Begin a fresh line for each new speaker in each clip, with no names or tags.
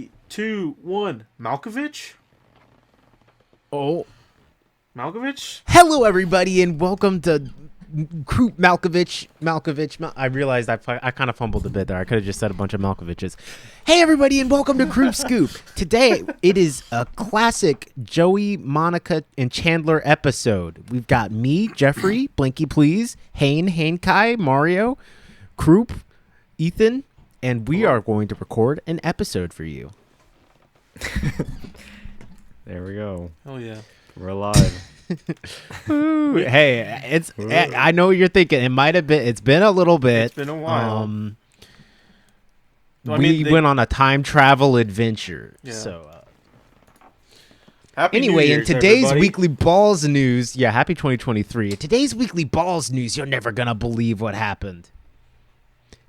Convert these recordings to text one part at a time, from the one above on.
3, 2, 1. Malkovich?
Oh.
Malkovich?
Hello, everybody, and welcome to Kroop Malkovich. I realized I kind of fumbled a bit there. I could have just said a bunch of Malkoviches. Hey, everybody, and welcome to Kroop Scoop. Today, it is a classic Joey, Monica, and Chandler episode. We've got me, Jeffrey, Blinky Please, Hane Kai, Mario, Kroop, Ethan, and we are going to record an episode for you.
There we go.
Oh, yeah.
We're live.
Ooh, hey, it's. I know what you're thinking. It might have been. It's been a little bit.
It's been a while.
We went on a time travel adventure.
Yeah.
So.
Happy New
Anyway, in
Year's,
today's
everybody.
weekly balls news, happy 2023. In today's weekly balls news, you're never gonna believe what happened.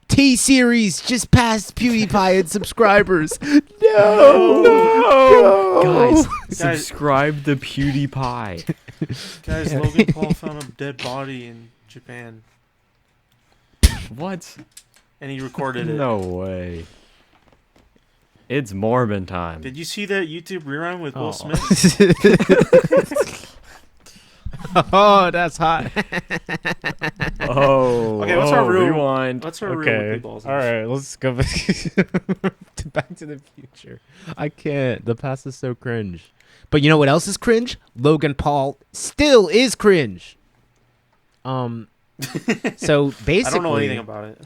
T-Series just passed PewDiePie in subscribers. No.
Guys, subscribe to PewDiePie.
Guys, Logan Paul found a dead body in Japan,
What?
and he recorded it.
No way. It's Mormon time.
Did you see that YouTube rerun with Will
Oh.
Smith?
Oh, that's hot.
Okay,
what's our real-
rewind?
What's our real weekly balls?
All right, let's go back to the future. I can't. The past is so cringe. But you know what else is cringe? Logan Paul still is cringe. So basically,
I don't know anything about it.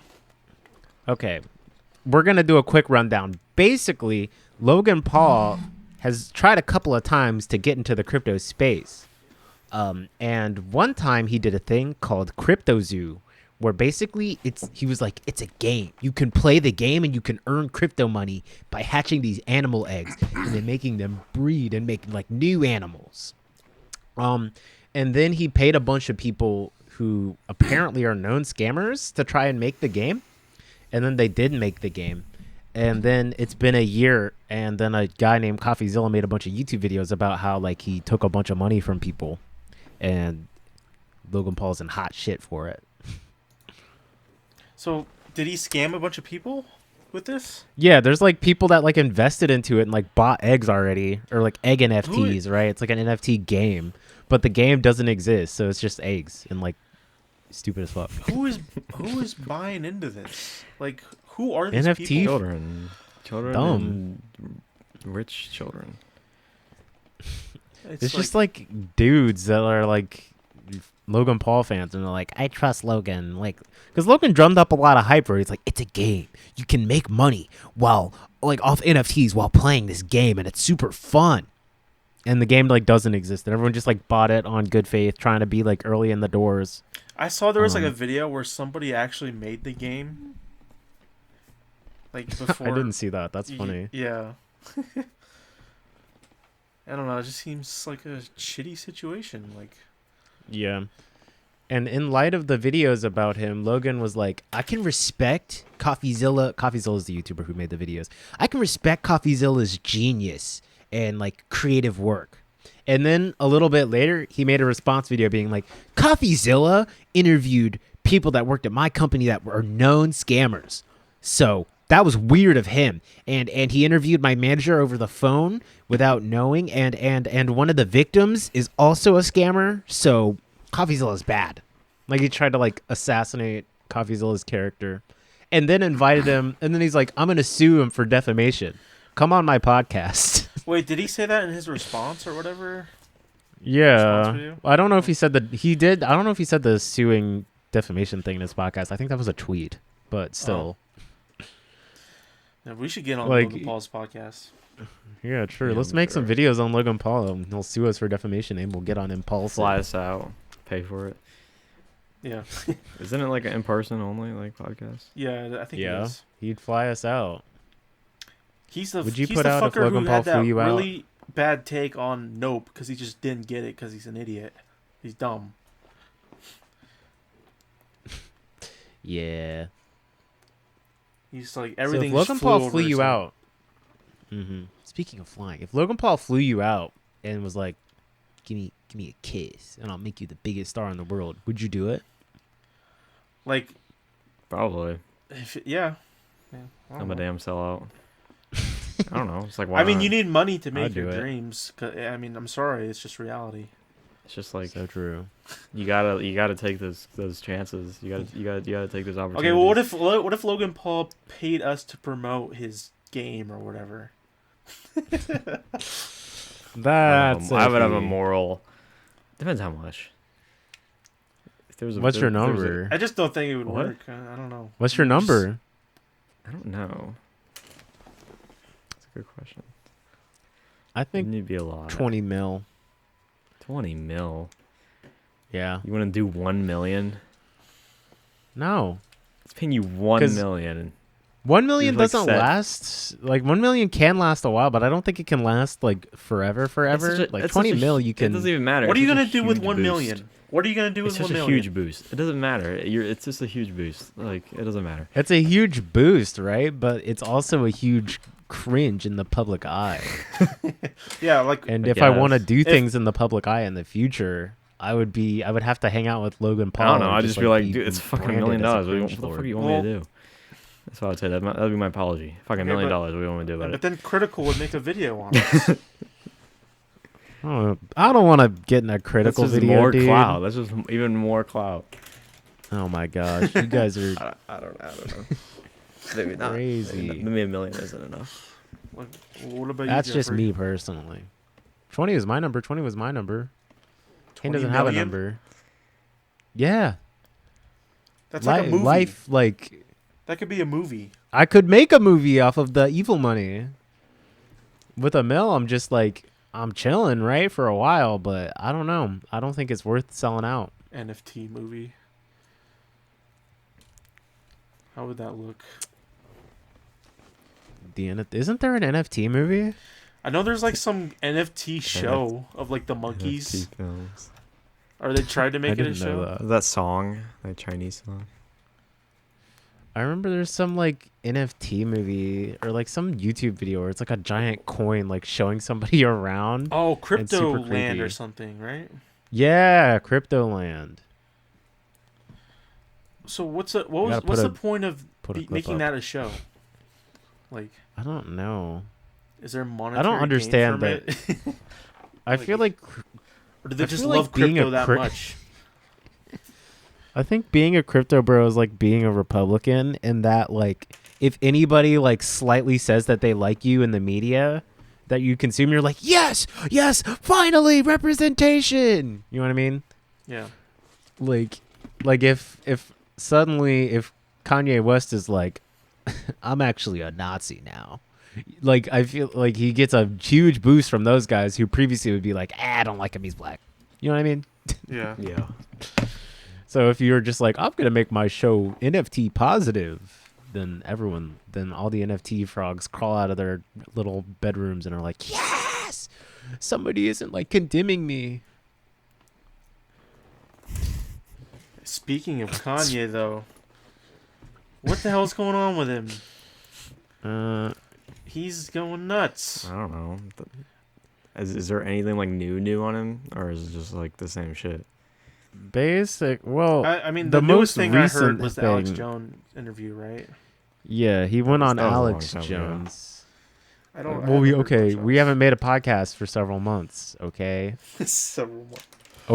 Okay, we're gonna do a quick rundown. Basically, Logan Paul has tried a couple of times to get into the crypto space. And one time he did a thing called Crypto Zoo, where basically he was like, it's a game. You can play the game and you can earn crypto money by hatching these animal eggs and then making them breed and making like new animals. And then he paid a bunch of people who apparently are known scammers to try and make the game. And then they did make the game. And then it's been a year, and then a guy named CoffeeZilla made a bunch of YouTube videos about how like he took a bunch of money from people. And Logan Paul's in hot shit for it.
So, did he scam a bunch of people with this?
Yeah, there's like people that like invested into it and like bought eggs already, or like egg NFTs, right? It's like an NFT game, but the game doesn't exist, so it's just eggs and like stupid as fuck.
Who is buying into this? Like, who are these
NFT?
people?
Children
Dumb.
and rich children.
It's just like dudes that are like Logan Paul fans, and they're like, I trust Logan, like, because Logan drummed up a lot of hype where he's like, it's a game, you can make money while like off NFTs while playing this game, and it's super fun. And the game like doesn't exist, and everyone just like bought it on good faith, trying to be like early in the doors.
I saw there was like a video where somebody actually made the game. Like before.
I didn't see that. That's funny.
Yeah. I don't know. It just seems like a shitty situation. Like,
Yeah. And in light of the videos about him, Logan was like, I can respect CoffeeZilla. CoffeeZilla is the YouTuber who made the videos. I can respect CoffeeZilla's genius and like creative work. And then a little bit later, he made a response video being like, CoffeeZilla interviewed people that worked at my company that were known scammers. So that was weird of him. And he interviewed my manager over the phone without knowing. And one of the victims is also a scammer. So CoffeeZilla's bad. Like he tried to like assassinate CoffeeZilla's character and then invited him. And then he's like, I'm going to sue him for defamation. Come on my podcast.
wait, did he say that in his response or whatever? Response
Yeah.
video?
I don't know if he said that he did. I don't know if he said the suing defamation thing in his podcast. I think that was a tweet, but still.
Yeah, we should get on
Like-
Logan Paul's podcast.
Yeah, true.
Yeah,
Let's
I'm
make some
sure.
videos on Logan Paul. And he'll sue us for defamation and we'll get on Impulse.
Fly us out. Pay for it.
Yeah.
Isn't it like an in-person only like podcast?
Yeah, I think
Yeah.
it is.
He'd fly us out.
He's the
Would you
he's
put
the
out if
fucker
Logan
who
Paul
had that
flew you out?
really bad take on Nope because he just didn't get it because he's an idiot. He's dumb.
Yeah.
He's like
So
everything.
if Logan
just flew
Paul
over
flew
his
you
head.
out. Speaking of flying, if Logan Paul flew you out and was like, give me a kiss and I'll make you the biggest star in the world, would you do it?
Like,
Probably.
if yeah. I don't
I'm a
know.
damn sellout. I don't know. It's like why
I mean,
not?
you need money to make
I'd do
your
it.
dreams. I mean, I'm sorry, it's just reality.
It's just like
So true.
you gotta take those chances. You gotta take those opportunities.
Okay, well, what if Logan Paul paid us to promote his game or whatever?
That's
I would have a
iffy.
moral. Depends how much. If there was
What's your
if there was
number?
I just don't think it would
What?
work. I don't know.
What's your number?
I don't know. That's a good question.
I
It
think
need to be a lot.
20 mil.
20 mil.
Yeah.
You want to do 1 million?
No.
It's paying you 1
'Cause-
million.
1 million
You're, like,
doesn't
set.
last. Like 1 million can last a while, but I don't think it can last like forever. Like 20 mil, you
It
can.
doesn't even matter.
What are
It's
you
such a
gonna do with
huge
1
boost.
million? What are you gonna do
It's
with
just
1
a
million?
huge boost. It doesn't matter. It's just a huge boost. Like it doesn't matter.
It's a huge boost, right? But it's also a huge cringe in the public eye.
Yeah, like
And
I
if I want to
guess.
do things in the public eye in the future, I would have to hang out with Logan Paul.
I don't know.
and
I'd just be like,
be
dude, it's fucking $1
branded
million.
as a
What the
cringe
fuck
lord.
do you want me to do? That's what I'd say. That'd be my apology. Fucking $1 million. What do you want me to do about
but
it?
then Critical would make a video on it.
I don't want to get in a
That's
critical
just
video,
more
dude.
clout. That's just even more clout.
Oh my gosh, you guys are
I don't know. Maybe not.
Crazy.
Maybe $1 million isn't enough.
What about you?
That's just
Jeffrey?
me personally. 20 was my number. 20 was my number. Kane
20
doesn't have a
million?
number. Yeah.
That's like a movie.
Life, like,
That could be a movie.
I could make a movie off of the evil money. With a mill, I'm just like, I'm chilling, right, for a while, but I don't know. I don't think it's worth selling out.
NFT movie. How would that look?
Isn't there an NFT movie?
I know there's like some NFT show of like the monkeys.
Films.
Or they tried to
I
make it a
didn't know
show.
that.
That song, that Chinese song.
I remember there's some like NFT movie or like some YouTube video where it's like a giant coin like showing somebody around.
Oh,
super
Crypto Land
creepy.
or something, right?
Yeah, Crypto Land.
So what's
gotta
what's the point of
put a clip
making
up.
that a show? Like,
I don't know.
is there monetary
understand
gain from it?
I feel like
Or do they
I
just
feel like
love
being
crypto
a
that much?
I think being a crypto bro is like being a Republican in that like if anybody like slightly says that they like you in the media that you consume, you're like, yes, finally representation. You know what I mean?
Yeah.
Like if suddenly if Kanye West is like, I'm actually a Nazi now. Like I feel like he gets a huge boost from those guys who previously would be like, I don't like him, he's black. You know what I mean?
Yeah.
Yeah.
So if you're just like, I'm gonna make my show NFT positive, then all the NFT frogs crawl out of their little bedrooms and are like, yes, somebody isn't like condemning me.
Speaking of Kanye, though, what the hell's going on with him? He's going nuts.
I don't know. Is there anything like new on him, or is it just like the same shit?
Well,
I mean,
the
the newest
most
thing I heard
recent
was the Alex
thing-
Jones interview, right?
yeah, he went on
that was a long
Alex
time ago.
Jones.
I don't.
Well, we haven't made a podcast for several months. Okay,
Several more.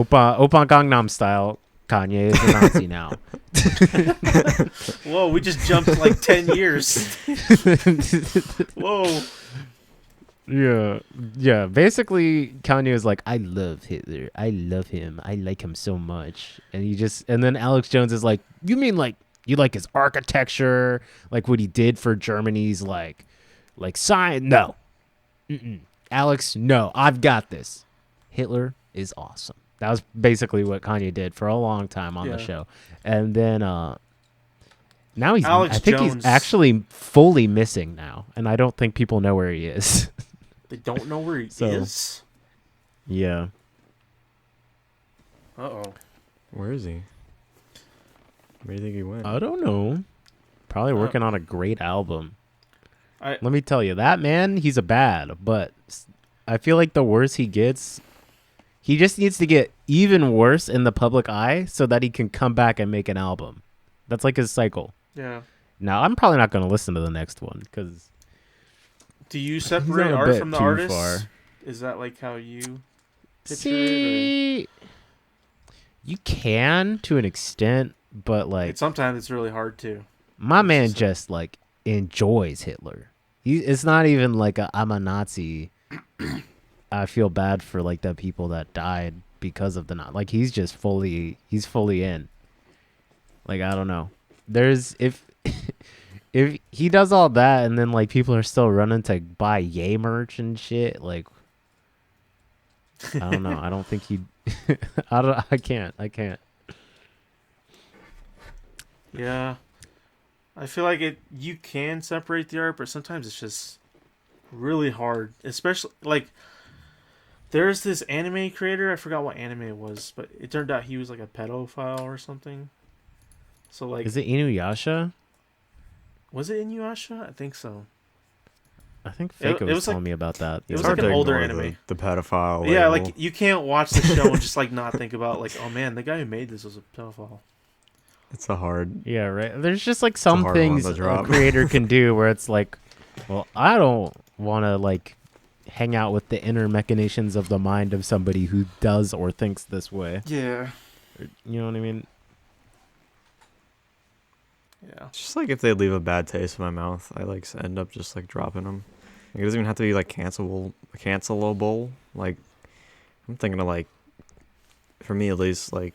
Oppa Gangnam Style. Kanye is a Nazi now.
Whoa, we just jumped like 10 years. Whoa.
Yeah. Basically, Kanye was like, I love Hitler. I love him. I like him so much. And then Alex Jones is like, you mean like you like his architecture, like what he did for Germany's like science? No, Alex, no, I've got this. Hitler is awesome. That was basically what Kanye did for a long time on the
Yeah.
show, and then now he's.
Alex
I think
Jones.
he's actually fully missing now, and I don't think people know where he is.
They don't know where he
So-
is?
Yeah.
Uh-oh.
Where is he? Where do you think he went?
I don't know. Probably working on a great album.
I-
Let me tell you, that man, he's a bad, but I feel like the worse he gets, he just needs to get even worse in the public eye so that he can come back and make an album. That's like his cycle.
Yeah.
Now, I'm probably not going to listen to the next one because
Do you
He's
separate
gone a
art
bit
from the
too
artist?
far.
Is that like how you picture it?
See, you can to an extent, but like
Sometimes it's really hard to.
my
It's
man
just-
just like enjoys Hitler. It's not even like I'm a Nazi. I feel bad for like the people that died because of the Nazi. Like he's fully in. Like I don't know. There's if if he does all that and then like people are still running to buy Yay merch and shit, like I don't know. I don't think he. I can't.
Yeah. I feel like you can separate the art, but sometimes it's just really hard. Especially like there's this anime creator, I forgot what anime it was, but it turned out he was like a pedophile or something. So like
Is it Inuyasha?
was it Inuyasha? I think so.
I think
It
Faker was
was like-
telling me about that.
it was
It's
like
hard
an
to
older
ignore
anime.
The pedophile.
Yeah,
label.
like you can't watch the show and just like not think about like, oh man, the guy who made this was a pedophile.
It's a hard.
Yeah, right. There's just like some
hard one
things
to
a
drop.
creator can do where it's like, well, I don't want to like hang out with the inner machinations of the mind of somebody who does or thinks this way.
Yeah.
You know what I mean?
Yeah.
It's just like if they leave a bad taste in my mouth, I like end up just like dropping them. Like, it doesn't even have to be like cancelable. Like I'm thinking of like, for me at least, like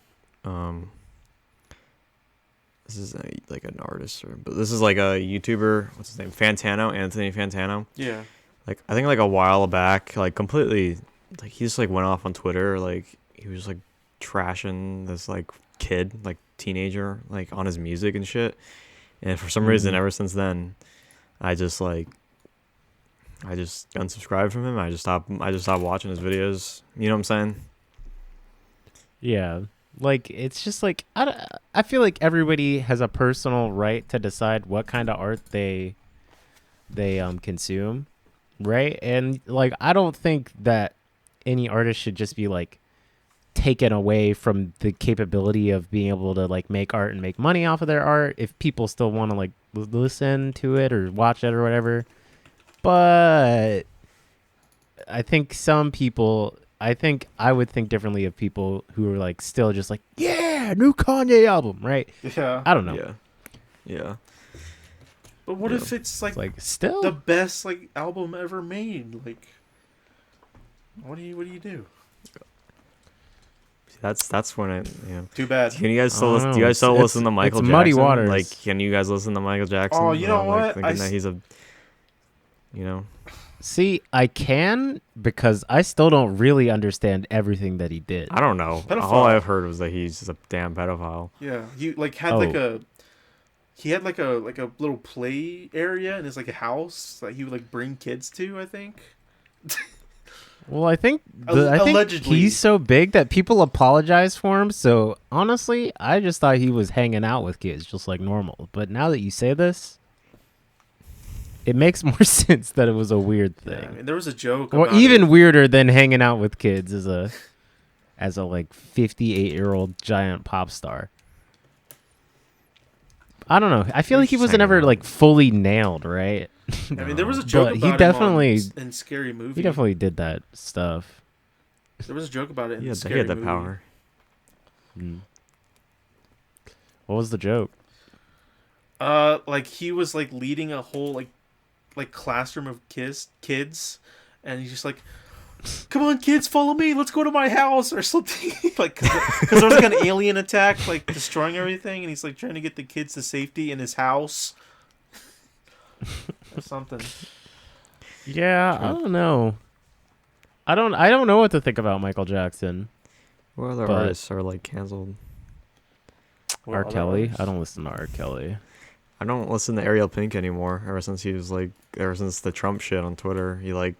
this is like an artist, but this is like a YouTuber. What's his name? Anthony Fantano.
Yeah.
Like I think like a while back, like completely, like he just like went off on Twitter. Like he was like trashing this like kid, like teenager, like on his music and shit. And for some reason, ever since then, I just unsubscribed from him. I just stopped watching his videos. You know what I'm saying?
Yeah. Like it's just like I feel like everybody has a personal right to decide what kind of art they consume, right? And like I don't think that any artist should just be like taken away from the capability of being able to like make art and make money off of their art if people still want to like listen to it or watch it or whatever. But I think I would think differently of people who are like still just like, yeah, new Kanye album, right?
Yeah.
I don't know.
Yeah.
But what
Yeah.
if it's like,
It's like still
the best like album ever made? Like, what do you do?
That's when I
Too bad.
Can you guys
I
still
don't
listen? Do
know.
you guys still
It's-
listen to Michael
it's
Jackson?
muddy waters.
Like, can you guys listen to Michael Jackson?
Oh, you know
like,
what?
thinking that he's a, you know,
see. I can because I still don't really understand everything that he did.
I don't know.
Pedophile.
All I've heard was that he's just a damn pedophile.
Yeah. You like had
Oh.
like a. He had like a little play area in his like a house that he would like bring kids to. I think.
Well, I think
Allegedly.
he's so big that people apologize for him. So honestly, I just thought he was hanging out with kids just like normal. But now that you say this, it makes more sense that it was a weird
Yeah,
thing.
I mean, there was a joke.
Or
about
even
it.
weirder than hanging out with kids as a like 58-year-old giant pop star. I don't know. I feel
You're
like he
just
wasn't
hanging
ever
out.
like fully nailed, right?
I mean, there was a joke
But
about
he definitely
him in Scary Movie.
he definitely did that stuff.
There was a joke about it in
He had,
Scary
he had that
Movie.
power.
What was the joke?
Like he was like leading a whole like classroom of kids, and he's just like, "Come on, kids, follow me. Let's go to my house or something." Like, because there was like an alien attack, like destroying everything, and he's like trying to get the kids to safety in his house or something.
Yeah, I don't know. I don't know what to think about Michael Jackson.
What other
But-
artists are like canceled?
R. Kelly. I don't listen to R. Kelly.
I don't listen to Ariel Pink anymore. Ever since the Trump shit on Twitter, he like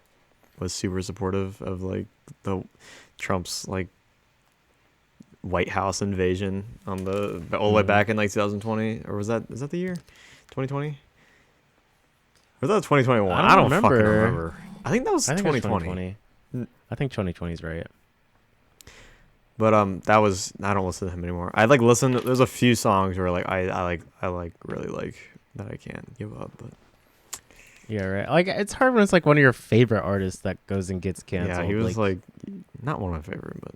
was super supportive of like the Trump's like White House invasion on the all the way back in like 2020, or is that the year 2020? Or was that 2021?
I don't
fucking
remember.
remember. I think that was
I think it's
2020.
2020. I think 2020 is right.
But that was, I don't listen to him anymore. I like listen. There's a few songs where like I really like that I can't give up. But
Yeah, right. Like it's hard when it's like one of your favorite artists that goes and gets canceled.
Yeah, he was like not one of my favorite, but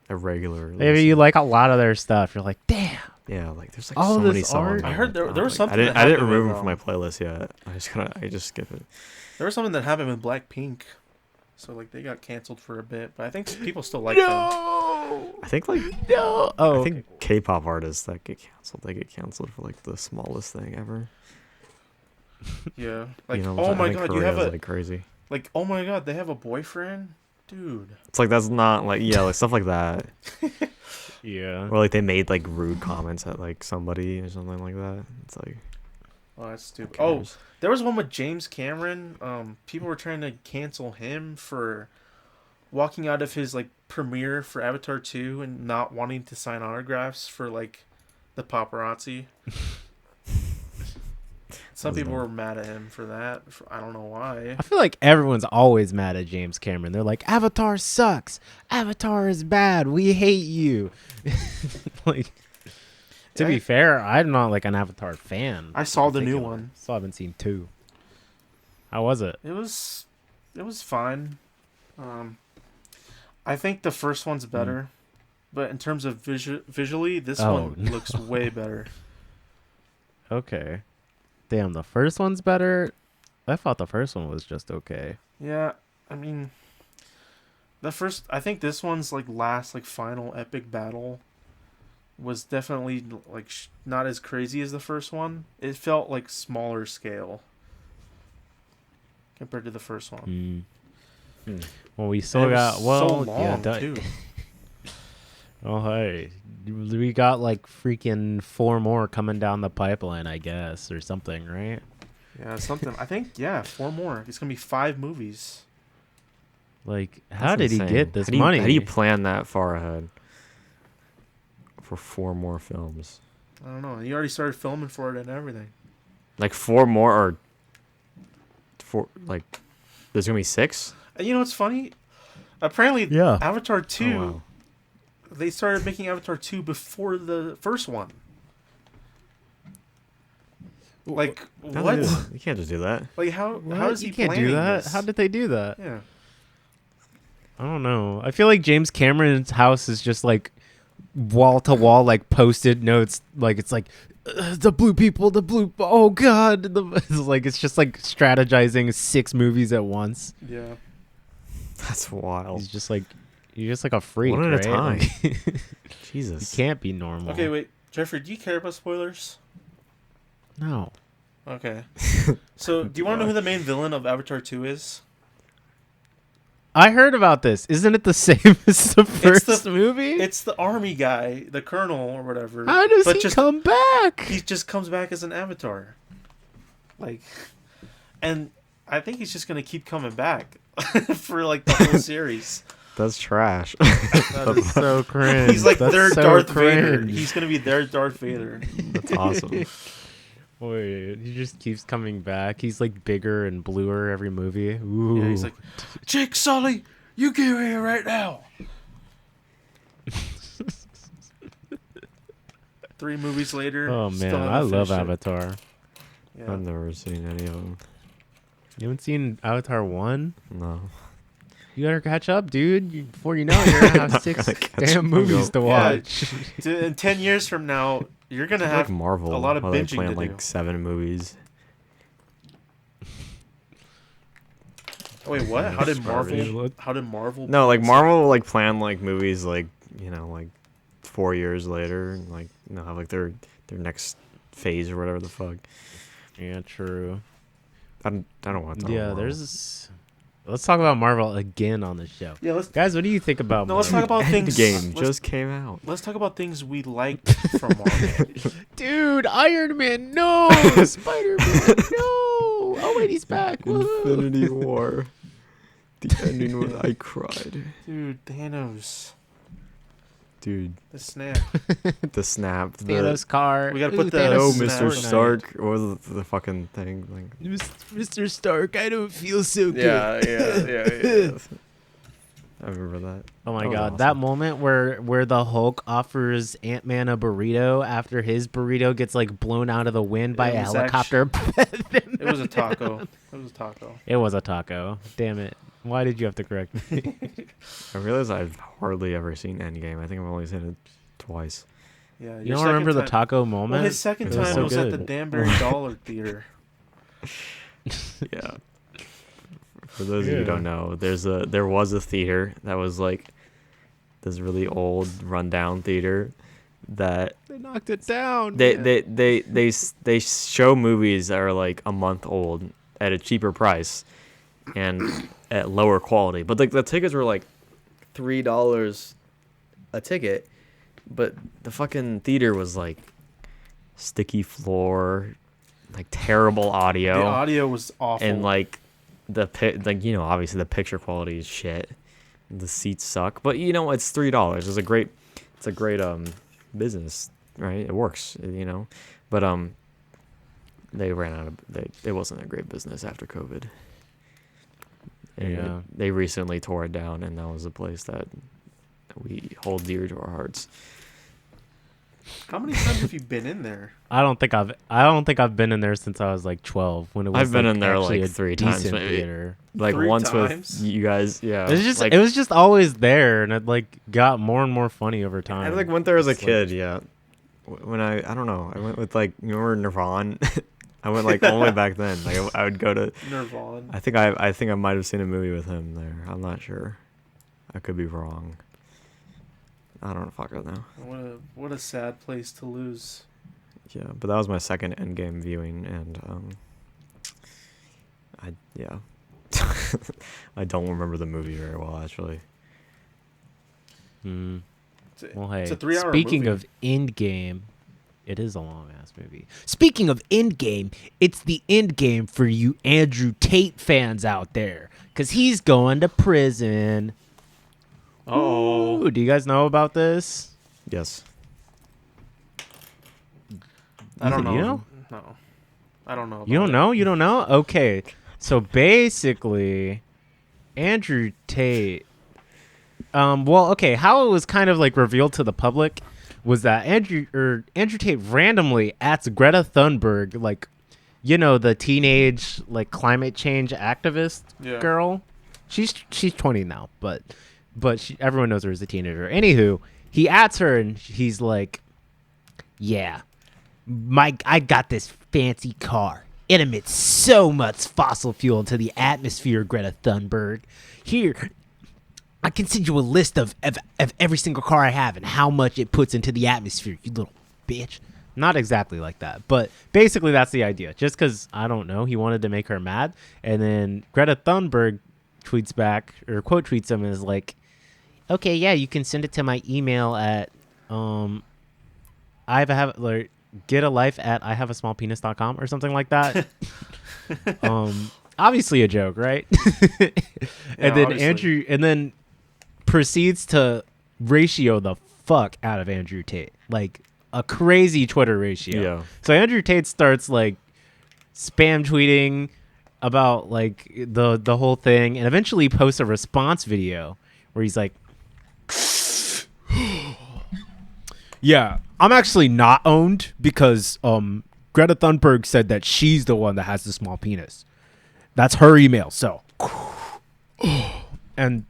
a regular.
Maybe you like a lot of their stuff. You're like, damn.
Yeah, like there's like
all
so many
this
songs.
art.
I heard there was
like,
something.
I didn't
that
remove him
happened
from my playlist yet. I just skip it.
There was something that happened with Blackpink, so like they got canceled for a bit, but I think people still like them.
I think like
No. Oh,
I think K-pop artists that get canceled, they get canceled for like the smallest thing ever.
Yeah, like
You know,
oh
I
my
think
god, you
Korea
have
is,
a
like crazy.
like oh my god, they have a boyfriend, dude.
It's like that's not like like stuff like that.
yeah.
Or like they made like rude comments at like somebody or something like that. It's like
Oh, that's stupid.
who
Oh,
cares?
there was one with James Cameron. People were trying to cancel him for walking out of his like premiere for Avatar 2 and not wanting to sign autographs for like the paparazzi. Some
That's
people
dumb.
were mad at him for that. I don't know why.
I feel like everyone's always mad at James Cameron. They're like, Avatar sucks. Avatar is bad. We hate you. Like, to be fair, I'm not like an Avatar fan.
I saw the new
particular.
one.
Still haven't seen 2. How was it?
It was fine. I think the first one's better, but in terms of visually, this one
no.
looks way better.
Okay. Damn, the first one's better. I thought the first one was just okay.
Yeah, I mean, I think this one's like last like final epic battle was definitely like not as crazy as the first one. It felt like smaller scale compared to the first one.
Well, we still
And it was
got well,
so long
yeah.
too.
Oh, hey, we got like freaking 4 more coming down the pipeline, I guess, or something, right?
Yeah, something. I think 4 more. It's gonna be 5 movies.
Like, how
That's
did
insane.
he get this
How do you-
money?
How do you plan that far ahead for 4 more films?
I don't know. He already started filming for it and everything.
Like 4 more or 4? Like there's gonna be 6?
And you know what's funny? Apparently,
Yeah.
Avatar 2.
Oh, wow.
They started making Avatar 2 before the first one. Like
How
what?
do they do that? You can't just do that.
Like how does he
You can't do
planning
that.
this?
How did they do that?
Yeah.
I don't know. I feel like James Cameron's house is just like wall to wall, like posted notes. Like it's like the blue people, the blue. Oh God! It's just like strategizing 6 movies at once.
Yeah.
That's wild.
He's just like a freak,
One at a
right?
time.
Like, you
Jesus.
can't be normal.
Okay, wait, Jeffrey, do you care about spoilers?
No.
Okay. So, do you want to know who the main villain of Avatar 2 is?
I heard about this. Isn't it the same as the first
the-
movie?
It's the army guy, the colonel or whatever.
How does
but
he
just,
come back?
He just comes back as an avatar. Like, and I think he's just gonna keep coming back for like the whole series.
That's trash.
That is so cringe.
He's like
That's
their
so
Darth Vader.
cringe.
He's gonna be their Darth Vader.
That's awesome.
Wait, he just keeps coming back. He's like bigger and bluer every movie. Ooh.
Yeah, he's like, Jake Sully, you get here right now. 3 movies later.
Oh
still
man,
haven't
I love
finished it.
Avatar.
Yeah.
I've never seen any of them.
You haven't seen Avatar 1?
No.
You gotta catch up, dude. Before you know it, you're gonna have
Not
6
gonna catch
damn
up.
movies to
Yeah.
watch.
In 10 years from now, you're gonna
It's
have
like Marvel.
a lot of
how they
binging
plan
to
like
do.
7 movies.
Wait, what? How did
Garbage.
Marvel? How did Marvel?
No, like Marvel will, like plan like movies like like 4 years later, and like have like their next phase or whatever the fuck.
Yeah, true.
I don't want to.
Yeah, there's. Let's talk about Marvel again on the show.
Yeah, let's
Guys, what do you think about
No, let's
Marvel?
talk about things.
Endgame
let's,
just came out.
let's talk about things we liked from Marvel.
Dude, Iron Man, no! Spider-Man, no! Oh, wait, he's back. Woohoo.
Infinity War. The ending when I cried.
Dude, Thanos,
Dude,
the snap.
the snap. The,
Thanos car.
We gotta
Ooh,
put the-
Thanos
oh,
Snap.
Mr.
Fortnite.
Stark. What was the fucking thing? Like,
Mr. Stark, I don't feel so good.
yeah. I remember that.
Oh my
That was
god, that
awesome.
moment where the Hulk offers Ant-Man a burrito after his burrito gets like blown out of the wind by
It
a
was
helicopter.
It was a taco. It was a taco.
It was a taco. Damn it. Why did you have to correct me?
I realize I've hardly ever seen Endgame. I think I've only seen it twice.
Yeah,
You don't remember the taco moment?
Well, his second
It was
time
so
was at the
good.
Danbury Dollar Theater.
Yeah. For those of you who don't know, there was a theater that was like this really old rundown theater that
They knocked it down.
they show movies that are like a month old at a cheaper price and at lower quality. But like the tickets were like $3 a ticket, but the fucking theater was like sticky floor, like terrible audio.
The audio was awful.
And like obviously the picture quality is shit. The seats suck, but it's $3. It's a great business, right? It works, But they ran out of it wasn't a great business after COVID. And
Yeah.
they recently tore it down, and that was a place that we hold dear to our hearts.
How many times have you been in there?
I don't think I've been in there since I was like 12 when it was
I've been
like,
in there
actually
like
a
3 times
decent
maybe.
theater.
Like
3
once
times?
with you guys, yeah.
It was just always there, and it like got more and more funny over time.
I like went there as a
It's like-
kid, yeah. When I don't know, I went with like remember Nirvana. I went like only back then. Like I would go to.
Nirvana.
I think I might have seen a movie with him there. I'm not sure. I could be wrong. I don't fucking know.
What a sad place to lose.
Yeah, but that was my second Endgame viewing, and I don't remember the movie very well actually.
Hmm. Well, hey,
It's a 3-hour
speaking
movie.
of Endgame, it is a long ass movie. Speaking of Endgame, it's the Endgame for you Andrew Tate fans out there, because he's going to prison.
Oh,
Ooh, do you guys know about this?
Yes.
I don't know.
You know?
No, I don't know. About
You don't
it.
know? You don't know? Okay. So basically, Andrew Tate. Well, okay. How it was kind of like revealed to the public was that Andrew Tate randomly asks Greta Thunberg, like, the teenage like climate change activist
Yeah.
girl. She's 20 now, but everyone knows her as a teenager. Anywho, he asks her and he's like, "Yeah, I got this fancy car. It emits so much fossil fuel into the atmosphere, Greta Thunberg. Here, I can send you a list of every single car I have and how much it puts into the atmosphere, you little bitch." Not exactly like that, but basically that's the idea. Just because, I don't know, he wanted to make her mad. And then Greta Thunberg tweets back, or quote tweets him, and is like, "Okay, yeah, you can send it to my email at get a life at ihaveasmallpenis.com or something like that." Obviously a joke, right? And then
obviously.
and then proceeds to ratio the fuck out of Andrew Tate, like a crazy Twitter ratio.
Yeah.
So Andrew Tate starts like spam tweeting about like the whole thing, and eventually posts a response video where he's like, "Yeah, I'm actually not owned because Greta Thunberg said that she's the one that has the small penis. That's her email. So, and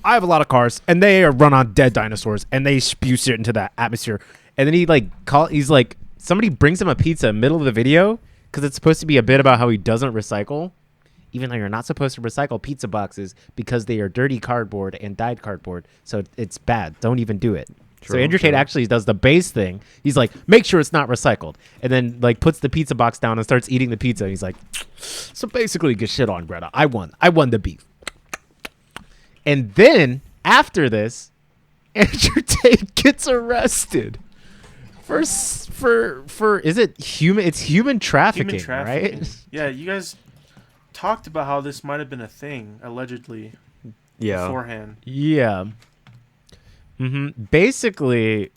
I have a lot of cars, and they are run on dead dinosaurs, and they spew shit into the atmosphere." And then he's like, somebody brings him a pizza in the middle of the video because it's supposed to be a bit about how he doesn't recycle, even though you're not supposed to recycle pizza boxes because they are dirty cardboard and dyed cardboard. So it's bad. Don't even do it. So
True,
Andrew Tate
true.
actually does the base thing. He's like, make sure it's not recycled. And then like puts the pizza box down and starts eating the pizza. And he's like, so basically get shit on, Greta. I won the beef. And then after this, Andrew Tate gets arrested for is it human? It's human trafficking, right?
Yeah, you guys talked about how this might have been a thing allegedly
Yeah.
beforehand.
Yeah. Basically,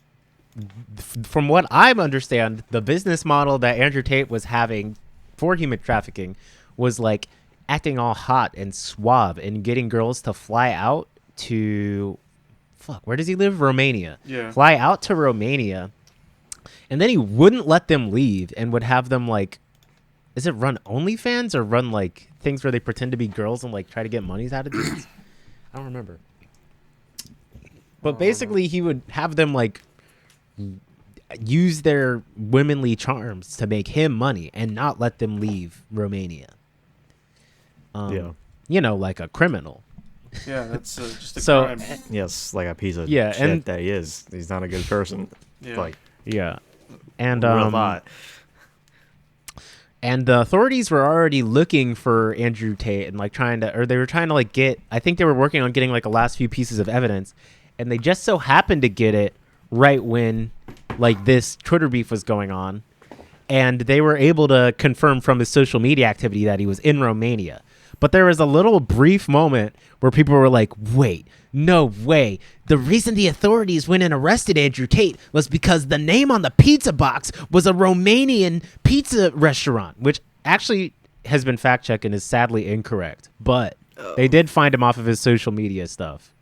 from what I understand, the business model that Andrew Tate was having for human trafficking was like acting all hot and suave and getting girls to fly out to where does he live? Romania.
Yeah.
Fly out to Romania, and then he wouldn't let them leave and would have them like, is it run OnlyFans or run like things where they pretend to be girls and like try to get monies out of dudes? I don't remember. But basically, he would have them like use their womanly charms to make him money and not let them leave Romania.
Yeah.
You know, like a criminal.
Yeah, that's just a
So-
crime.
Yes, like a piece of
Yeah,
shit
and-
that he is. He's not a good person.
Yeah.
Like,
Yeah. And
real thought.
and the authorities were already looking for Andrew Tate and like they were trying to like get, I think they were working on getting like the last few pieces of evidence, and they just so happened to get it right when like this Twitter beef was going on, and they were able to confirm from his social media activity that he was in Romania. But there was a little brief moment where people were like, wait, no way. The reason the authorities went and arrested Andrew Tate was because the name on the pizza box was a Romanian pizza restaurant, which actually has been fact-checked and is sadly incorrect. But they did find him off of his social media stuff.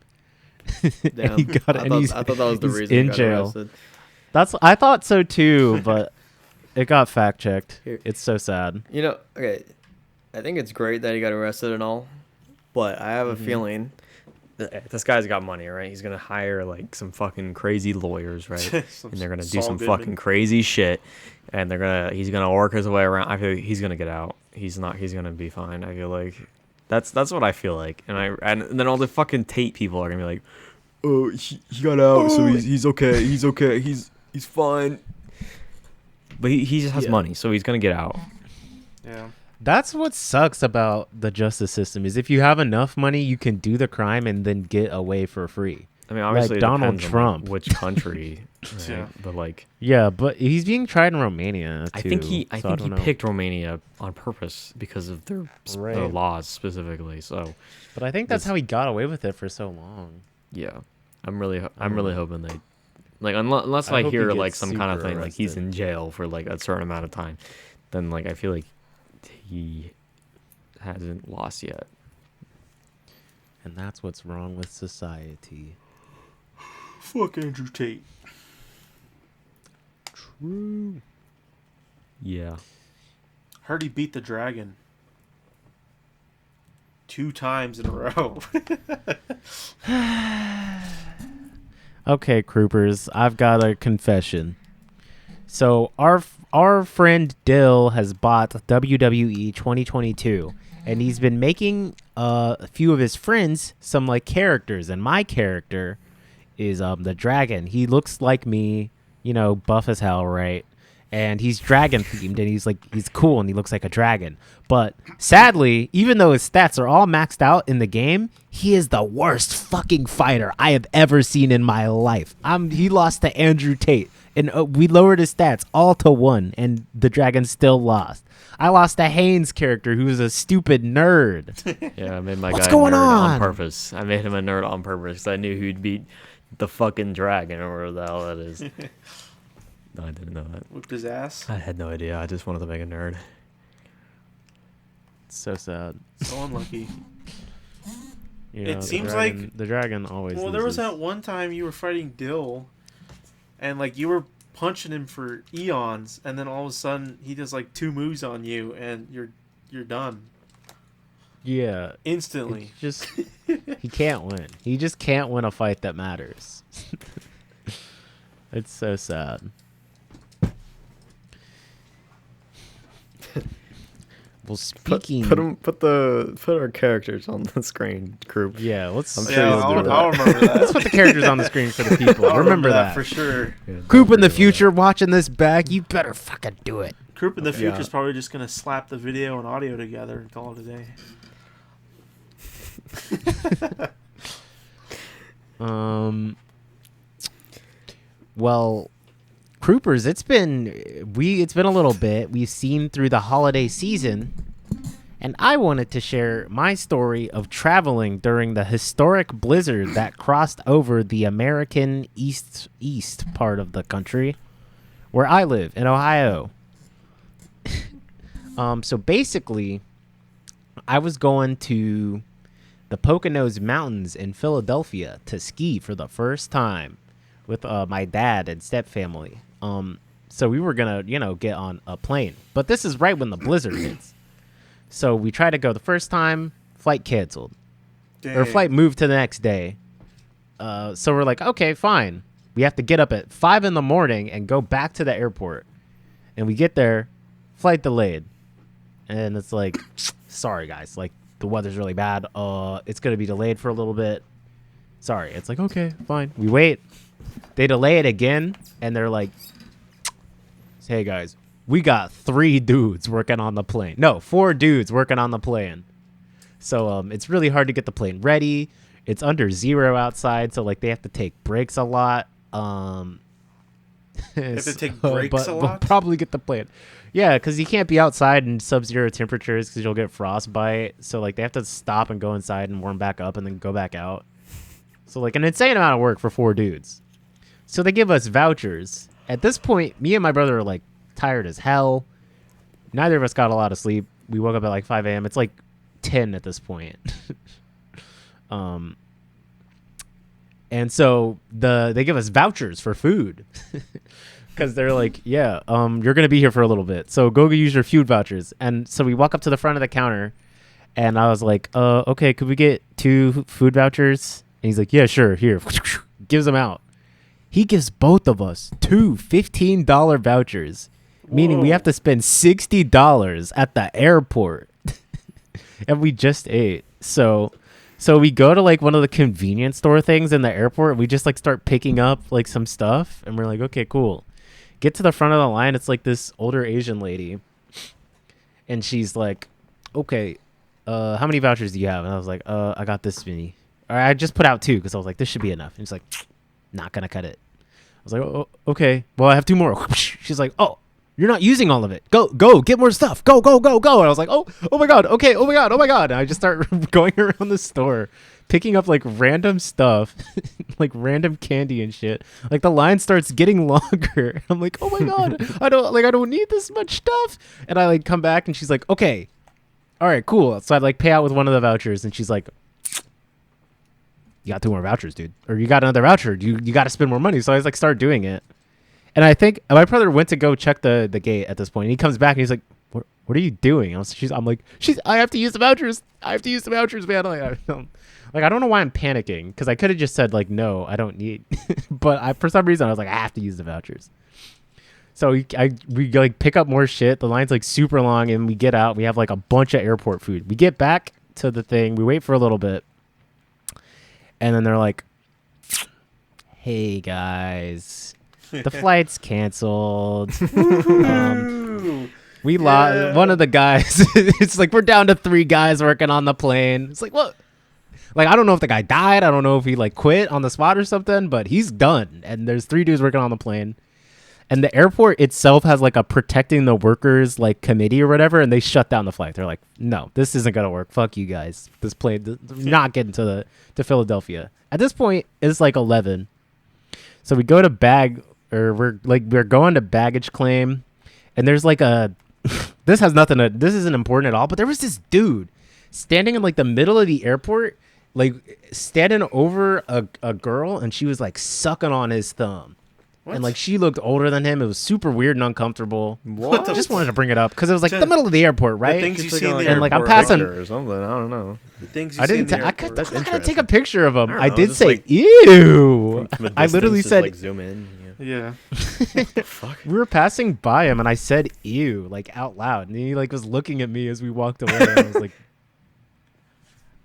Damn.
And he got it, and
I
he's-
thought that was the
he's
reason he
in
got
jail.
arrested.
I thought so too, but it got fact-checked.
Here.
It's so sad.
You know, okay, I think it's great that he got arrested and all, but I have a feeling.
This guy's got money, right? He's gonna hire like some fucking crazy lawyers, right?
Some
And they're gonna do
Saul
some
Goodman.
fucking crazy shit, and he's gonna work his way around. I feel like he's gonna get out. He's gonna be fine. I feel like that's what I feel like. And then all the fucking Tate people are gonna be like, oh, he got out, so he's okay. He's okay. He's fine. But he just has
Yeah.
money, so he's gonna get out.
Yeah.
That's what sucks about the justice system is if you have enough money, you can do the crime and then get away for free.
I mean, obviously,
Like
it
Donald
depends on,
Trump.
like, which country, right?
Yeah.
But like,
Yeah, but he's being tried in Romania too.
I think he
so don't know.
picked Romania on purpose because of their
Right.
laws specifically. So
But I think that's
It's-
how he got away with it for so long.
yeah, I'm really hoping they like unless
I
I
hope he
hear
gets
like some kind of
super
thing like he's
arrested.
in jail for like a certain amount of time, then like I feel like he hasn't lost yet.
And that's what's wrong with society.
Fuck Andrew Tate.
True.
Yeah.
Heard he beat the dragon 2 times in a row.
Okay, Kroopers, I've got a confession. So our friend Dill has bought WWE 2022, and he's been making a few of his friends some like characters, and my character is the dragon. He looks like me, you know, buff as hell, right? And he's dragon themed, and he's cool, and he looks like a dragon. But sadly, even though his stats are all maxed out in the game, he is the worst fucking fighter I have ever seen in my life. He lost to Andrew Tate, and we lowered his stats all to 1, and the dragon still lost. I lost to Haynes' character, who was a stupid nerd.
Yeah, I made my
What's
guy
going
a nerd
on?
on purpose. I made him a nerd on purpose because I knew he'd beat the fucking dragon or whatever the hell that is. No, I didn't know that.
Whipped his ass.
I had no idea. I just wanted to make a nerd.
It's so sad.
So unlucky.
You
It
know,
seems
the dragon always.
Well, there was
loses.
that one time you were fighting Dill, and like you were punching him for eons, and then all of a sudden he does like 2 moves on you, and you're done
Yeah,
instantly.
it's just he can't win. He just can't win a fight that matters. It's so sad. Well, speaking,
Put our characters on the screen, Kroop.
yeah, let's.
I'm sure
Yeah,
you'll do that.
I'll remember that.
Let's put the characters on the screen for the people.
I'll
remember that.
for sure.
Coop in the future watching this back, you better fucking do it.
Kroop in the future
Yeah.
is probably just gonna slap the video and audio together and call it a day.
Well, Kroopers, it's been a little bit. We've seen through the holiday season, and I wanted to share my story of traveling during the historic blizzard that crossed over the American east part of the country, where I live in Ohio. So basically, I was going to the Poconos Mountains in Philadelphia to ski for the first time with my dad and step family. So we were gonna, get on a plane, but this is right when the blizzard hits. So we tried to go the first time, flight canceled, or flight moved to the next day. So we're like, okay, fine. We have to get up at 5 a.m. and go back to the airport. And we get there, flight delayed, and it's like, sorry guys, like the weather's really bad. It's gonna be delayed for a little bit. Sorry. It's like, okay, fine. We wait. They delay it again, and they're like, hey guys, we got 3 dudes working on the plane. No, 4 dudes working on the plane. So it's really hard to get the plane ready. It's under 0 outside, so like they have to take breaks a lot.
They have to take breaks a lot?
We'll probably get the plane. Yeah, because you can't be outside in sub-zero temperatures because you'll get frostbite. So like they have to stop and go inside and warm back up and then go back out. So like an insane amount of work for 4 dudes. So they give us vouchers. At this point, me and my brother are like tired as hell. Neither of us got a lot of sleep. We woke up at like 5 a.m. It's like 10 at this point. And so they give us vouchers for food because they're like, yeah, you're going to be here for a little bit. So go use your food vouchers. And so we walk up to the front of the counter and I was like, okay, could we get 2 food vouchers? And he's like, yeah, sure. Here. Gives them out. He gives both of us 2 $15 vouchers, meaning we have to spend $60 at the airport. And we just ate. So we go to like one of the convenience store things in the airport. We just like start picking up like some stuff. And we're like, okay, cool. Get to the front of the line. It's like this older Asian lady. And she's like, okay, how many vouchers do you have? And I was like, I got this many. Or I just put out 2 because I was like, this should be enough. And she's like, not gonna cut it. I was like, oh, okay. Well, I have 2 more. She's like, oh, you're not using all of it. Go, get more stuff. Go. And I was like, oh my God. Okay. Oh my God. And I just start going around the store, picking up like random stuff, like random candy and shit. Like the line starts getting longer. I'm like, oh my God, I don't need this much stuff. And I like come back and she's like, okay, all right, cool. So I like pay out with one of the vouchers and she's like, you got 2 more vouchers, dude. Or you got another voucher. You got to spend more money. So I was like, start doing it. And I think my brother went to go check the gate at this point. And he comes back and he's like, what are you doing? I'm like, I have to use the vouchers. Man. Like, I don't know why I'm panicking. Because I could have just said, like, no, I don't need. But for some reason, I was like, I have to use the vouchers. So we like pick up more shit. The line's like super long. And we get out. We have like a bunch of airport food. We get back to the thing. We wait for a little bit. And then they're like, hey, guys, the flight's canceled. We lost one of the guys. It's like we're down to 3 guys working on the plane. It's like, what? Like, I don't know if the guy died. I don't know if he like quit on the spot or something, but he's done. And there's 3 dudes working on the plane. And the airport itself has like a protecting the workers like committee or whatever, and they shut down the flight. They're like, no, this isn't gonna work. Fuck you guys. This plane not getting to Philadelphia. At this point, it's like 11. So we go to we're going to baggage claim, and there's like a this isn't important at all, but there was this dude standing in like the middle of the airport, like standing over a girl, and she was like sucking on his thumb. What? And like she looked older than him. It was super weird and uncomfortable.
What?
I just wanted to bring it up because it was like the middle of the airport, right?
The things you see in the
and
airport.
like I'm passing
or something. I don't know.
The things you see in the airport.
That's
I'm not gonna
interesting.
take a picture of him. I
know,
did
just,
say
like,
ew.
From a
I literally
distance,
said
like zoom in.
Yeah.
Fuck.
we were passing by him and I said ew like out loud, and he like was looking at me as we walked away. And I was like,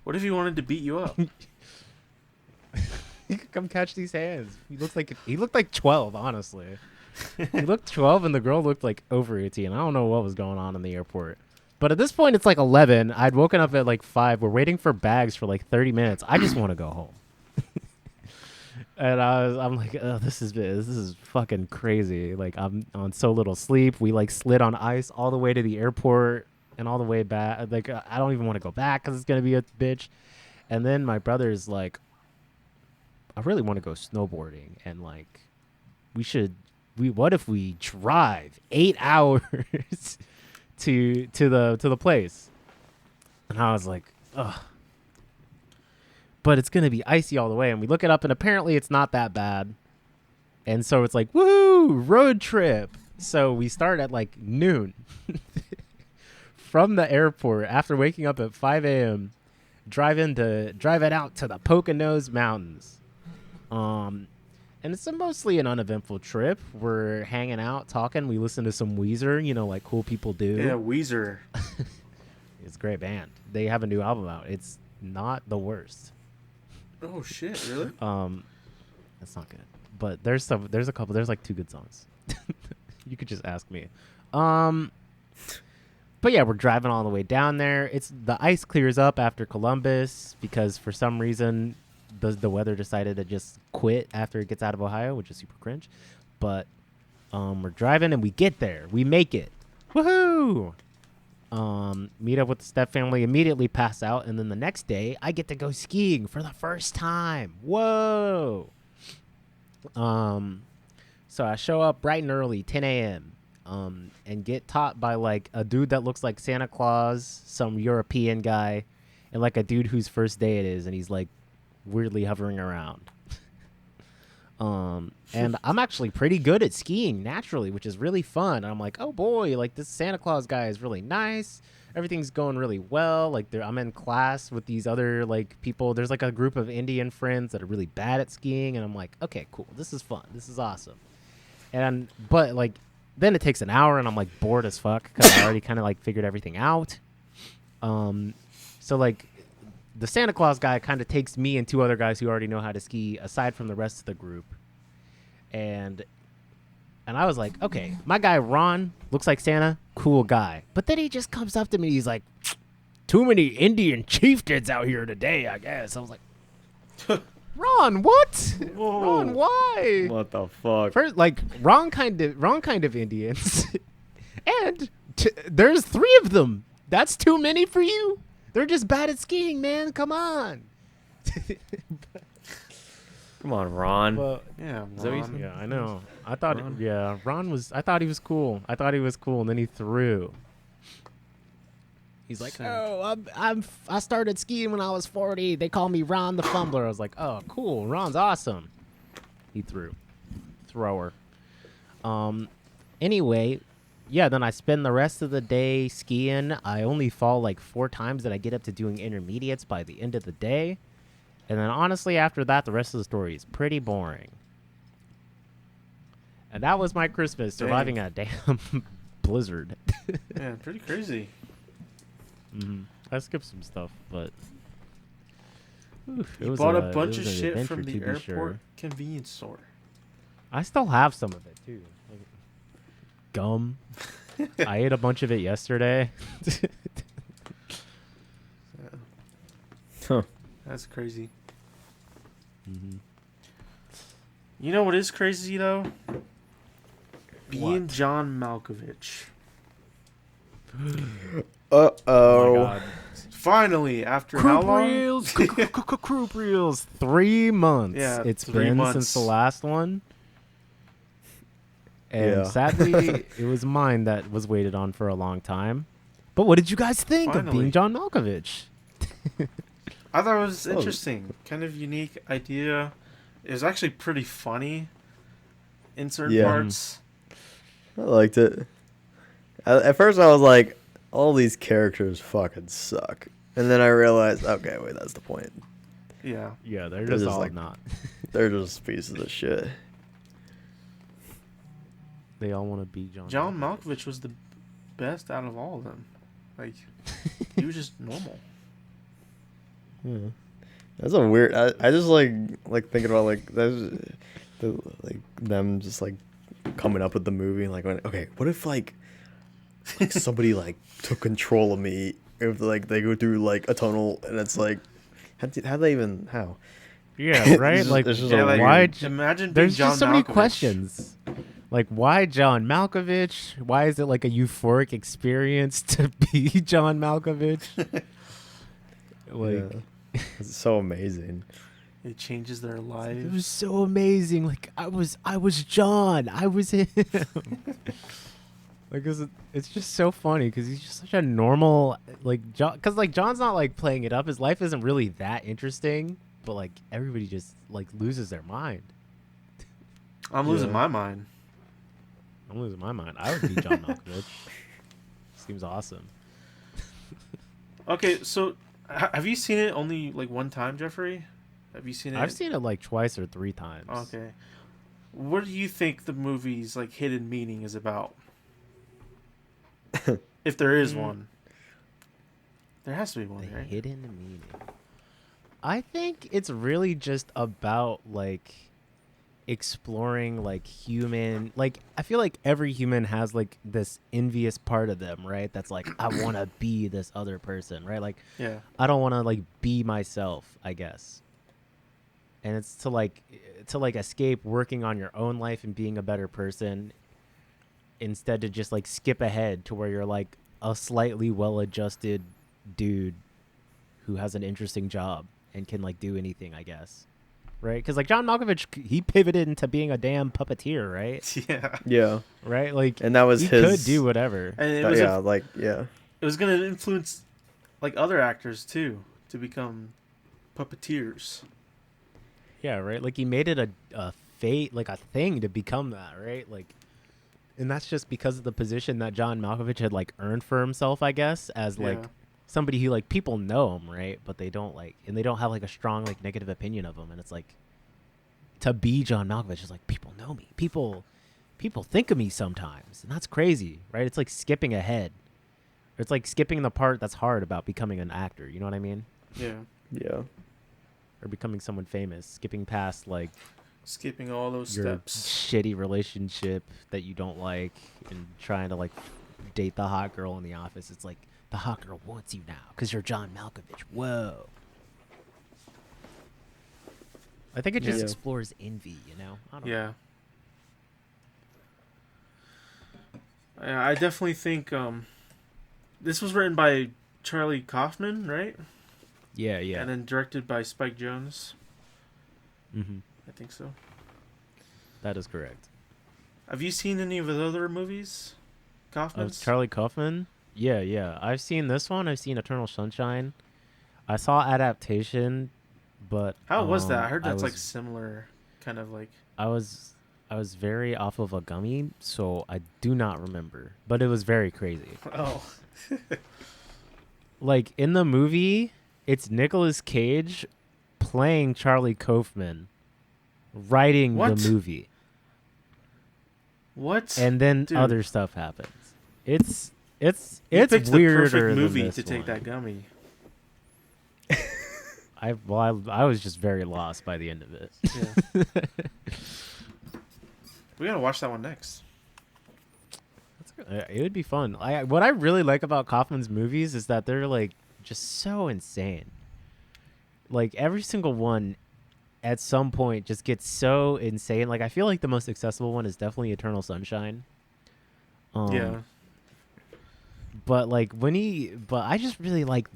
What if he wanted to beat you up?
you could come catch these hands. He looked like 12, honestly. He looked 12 and the girl looked like over 18. I don't know what was going on in the airport. But at this point, it's like 11. I'd woken up at like 5. We're waiting for bags for like 30 minutes. I just want to go home. And I'm like, oh, this is fucking crazy. Like, I'm on so little sleep. We like slid on ice all the way to the airport and all the way back. Like, I don't even want to go back because it's going to be a bitch. And then my brother's like, I really want to go snowboarding. And like, what if we drive 8 hours to the place? And I was like, ugh. but it's gonna be icy all the way. And we look it up, and apparently it's not that bad. And so it's like, woohoo, road trip. So we start at like noon from the airport after waking up at 5 a.m. Driving out to the Poconos Mountains. And it's mostly an uneventful trip. We're hanging out, talking. We listen to some Weezer, like cool people do.
Yeah, Weezer.
It's a great band. They have a new album out. It's not the worst.
Oh shit! Really?
It's not good. But there's a couple. There's like 2 good songs. You could just ask me. But yeah, we're driving all the way down there. The ice clears up after Columbus because for some reason the weather decided to just quit after it gets out of Ohio, which is super cringe. But we're driving and we get there. We make it. Woohoo! Meet up with the Step family, immediately pass out, and then the next day I get to go skiing for the first time. Whoa! So I show up bright and early, 10 a.m. And get taught by like a dude that looks like Santa Claus, some European guy, and like a dude whose first day it is, and he's like weirdly hovering around. And I'm actually pretty good at skiing naturally, which is really fun. And I'm like, oh boy, like this Santa Claus guy is really nice. Everything's going really well. Like I'm in class with these other like people. There's like a group of Indian friends that are really bad at skiing, and I'm like, okay, cool. This is fun. This is awesome. But like then it takes an hour, and I'm like bored as fuck because I already kind of like figured everything out. So like the Santa Claus guy kind of takes me and 2 other guys who already know how to ski aside from the rest of the group. And I was like, okay, my guy Ron looks like Santa, cool guy. But then he just comes up to me, he's like, too many Indian chieftains out here today, I guess. I was like, Ron, what?
Whoa.
Ron, why?
What the fuck?
First, like wrong kind of Indians, and there's 3 of them. That's too many for you. They're just bad at skiing, man. Come on.
Come on, Ron.
Well,
Yeah,
Is that what you
Ron.
said?
yeah, I know. I thought,
Ron?
yeah, Ron was. I thought he was cool. And then he threw. He's like,
Sick.
oh, I started skiing when I was 40. They call me Ron the Fumbler. I was like, oh, cool. Ron's awesome. He threw. Thrower. Anyway, yeah, then I spend the rest of the day skiing. I only fall like 4 times, and I get up to doing intermediates by the end of the day. And then honestly, after that, the rest of the story is pretty boring. And that was my Christmas, surviving a damn blizzard.
Yeah, pretty crazy.
I skipped some stuff, but
He bought a bunch of shit from the airport
Sure.
convenience store.
I still have some of it too. Like, gum. I ate a bunch of it yesterday.
Huh.
That's crazy.
Mm-hmm.
You know what is crazy though? Being
What?
John Malkovich.
Uh
Oh
oh.
my god.
Finally, after how
Kroop
long?
reels. Kroop reels. 3 months.
Yeah,
It's
3
been
months.
since the last one. And
Yeah.
sadly, it was mine that was waited on for a long time. But what did you guys think of
Finally.
being John Malkovich?
I thought it was
Oh.
interesting. Kind of unique idea. It was actually pretty funny in certain
Yeah.
parts.
I liked it. At first, I was like, all these characters fucking suck. And then I realized, okay, wait, that's the point.
Yeah.
Yeah, they're
They're
just
just
all
like-
not.
They're just pieces of shit.
They all want to be John.
John Malkovich was the best out of all of them. Like, he was just normal.
Yeah. That's a weird. I just like thinking about like like them just like coming up with the movie and like going, okay, what if like somebody like took control of me? If like they go through like a tunnel and it's like, how they even how?
Yeah, right.
It's just-
Like,
it's just
Yeah,
a
like,
why?
weird-
imagine being
There's
John
just so many
Malkovich.
questions. Like, why John Malkovich? Why is it like a euphoric experience to be John Malkovich? Like,
Yeah. It's so amazing.
It changes their
it
lives.
was so amazing. Like, I was John. I was him. Like, it's just so funny because he's just such a normal, like, John. Because like John's not like playing it up. His life isn't really that interesting. but like everybody just like loses their mind.
I'm losing
Yeah.
my mind.
I'm losing my mind. I would be John Malkovich. Seems awesome.
Okay, so have you seen it only like one time, Jeffrey? Have you seen it?
I've seen it like twice or 3 times.
Okay. What do you think the movie's like hidden meaning is about? If there is one. There has to be one,
The
right?
hidden meaning. I think it's really just about like exploring like human, like I feel like every human has like this envious part of them, right? That's like I want to be this other person, right? Like
Yeah.
I don't want to like be myself, I guess. And it's to like escape working on your own life and being a better person instead to just like skip ahead to where you're like a slightly well-adjusted dude who has an interesting job and can like do anything, I guess. Right? Because like John Malkovich, he pivoted into being a damn puppeteer, right?
Yeah.
Yeah,
Right? Like
and that was
he
his.
could do whatever.
And it
that-
was
yeah, yeah.
it was gonna influence like other actors too to become puppeteers.
Yeah, right. Like he made it a fate, like a thing to become that, right? Like, and that's just because of the position that John Malkovich had like earned for himself, I guess, as like
Yeah.
somebody who like people know him, right? But they don't like, and they don't have like a strong like negative opinion of him. And it's like to be John Malkovich is like people know me, people think of me sometimes, and that's crazy, right? It's like skipping ahead. It's like skipping the part that's hard about becoming an actor. You know what I mean?
Yeah.
Yeah.
Or becoming someone famous, skipping past like
Skipping all those
your
steps.
shitty relationship that you don't like and trying to like date the hot girl in the office. It's like the hot girl wants you now because you're John Malkovich. Whoa. I think it just
Yeah.
explores envy, you know? I don't know.
Yeah. I definitely think this was written by Charlie Kaufman, right?
Yeah, yeah.
And then directed by Spike Jonze.
Mm-hmm.
I think so.
That is correct.
Have you seen any of his other movies? Kaufman's?
Charlie Kaufman? Yeah, yeah. I've seen this one. I've seen Eternal Sunshine. I saw Adaptation, but
How was that? I heard
I
that's like
was-
similar, kind of like.
I was very off of a gummy, so I do not remember. But it was very crazy.
Oh.
Like in the movie, it's Nicolas Cage playing Charlie Kaufman, writing
What?
the movie,
What?
and then
Dude.
other stuff happens. It's
You picked the
weirder
perfect
than
movie
this
to take
one.
that gummy.
I was just very lost by the end of it.
Yeah. We gotta watch that one next.
It would be fun. What I really like about Kaufman's movies is that they're like just so insane. Like every single one at some point just gets so insane. Like I feel like the most accessible one is definitely Eternal Sunshine.
Yeah.
But like but I just really like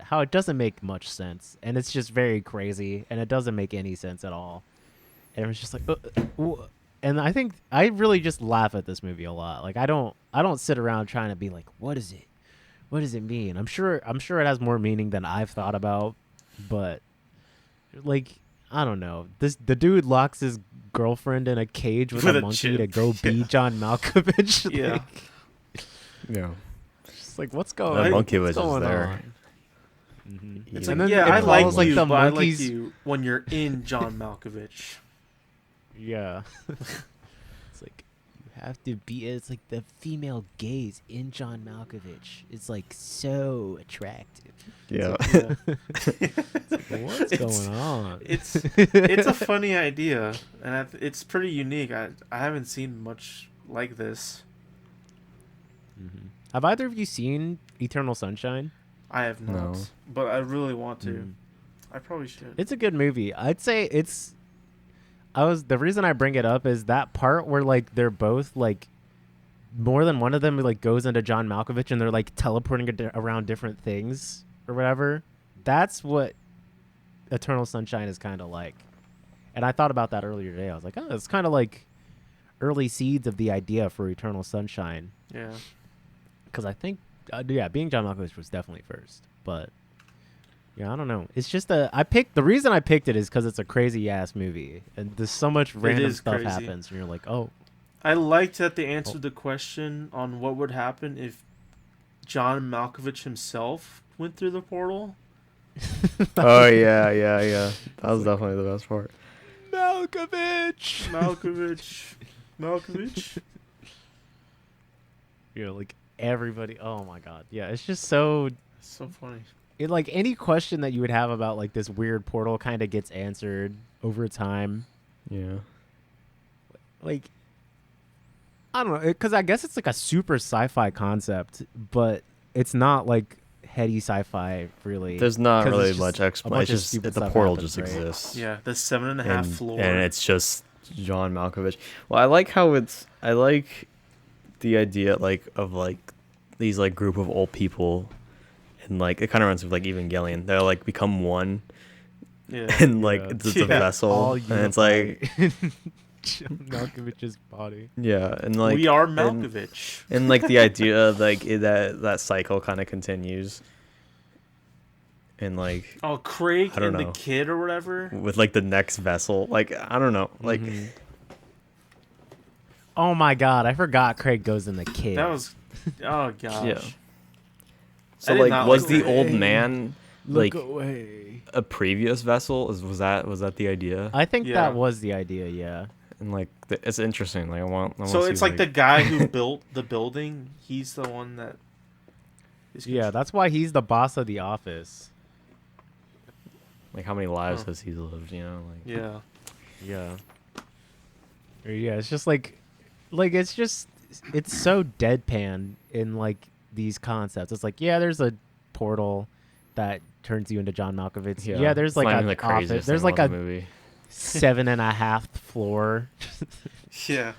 how it doesn't make much sense, and it's just very crazy, and it doesn't make any sense at all. And it was just like, and I think I really just laugh at this movie a lot. Like I don't sit around trying to be like, what does it mean? I'm sure it has more meaning than I've thought about, but like I don't know. The dude locks his girlfriend in a cage with
With
a
a
monkey
chip.
to go be
Yeah.
John Malkovich.
Yeah.
Like,
Yeah.
just like what's going?
The
on?
monkey
What's
was just
going
there.
on? Mhm.
It's
And
like,
then
yeah,
it
I like
follows,
you,
the
but I like
monkeys.
you when you're in John Malkovich.
Yeah. It's like you have to be. It's like the female gaze in John Malkovich. It's like so attractive.
Yeah.
What's going on?
It's a funny idea, and it's pretty unique. I haven't seen much like this.
Mhm. Have either of you seen Eternal Sunshine?
I have not,
No.
but I really want to.
Mm.
I probably should.
It's a good movie. I'd say the reason I bring it up is that part where like they're both like more than one of them like goes into John Malkovich and they're like teleporting around different things or whatever. That's what Eternal Sunshine is kind of like. And I thought about that earlier today. I was like, oh, it's kind of like early seeds of the idea for Eternal Sunshine.
Yeah.
Because I think, being John Malkovich was definitely first. But Yeah, I don't know. It's just the reason I picked it is because it's a crazy ass movie, and there's so much random
is
stuff
crazy.
happens, and you're like, oh,
I liked that they answered the question on what would happen if John Malkovich himself went through the portal.
Oh yeah. That was definitely the best part.
Malkovich.
Malkovich.
You know, like everybody. Oh my god, yeah, it's just so.
So funny.
It like any question that you would have about like this weird portal kind of gets answered over time.
Yeah.
Like, I don't know, because I guess it's like a super sci-fi concept, but it's not like heady sci-fi really.
There's not
'cause
really
it's
much
just a
explanation.
bunch
It's
of
just
stupid
the
stuff
portal
happens,
just
right?
exists.
Yeah, the 7.5 floor.
And it's just John Malkovich. Well, I like how I like the idea like of like these like group of old people, and like it kind of runs with like Evangelion. They'll like become one,
Yeah.
and like
Yeah.
it's a
Yeah.
vessel,
All
and it's like
Malkovich's body.
yeah, and like
we are
and-
Malkovich.
and like the idea like that cycle kind of continues, and like
Oh, Craig
I don't
and
know.
the kid or whatever.
with like the next vessel, like I don't know, like
Mhm. Oh my god, I forgot Craig goes in the kid.
That was. Oh gosh.
Yeah.
I
so
did
like
not
was
like
the
that.
old man like
away.
a previous vessel? Was that the idea?
I think
Yeah.
that was the idea, yeah.
And like it's interesting. Like I want
So
see,
it's like the guy who built the building. He's the one that. Is
Yeah, that's why he's the boss of the office.
like how many lives
Huh.
has he lived? You know, like
Yeah.
Yeah. Or, yeah, it's just like it's just it's so deadpan in like these concepts. It's like, yeah, there's a portal that turns you into John Malkovich. Yeah, there's
it's
like
not
a
even the craziest
office. There's
thing
like
about
a
the movie.
7.5 floor.
Yeah.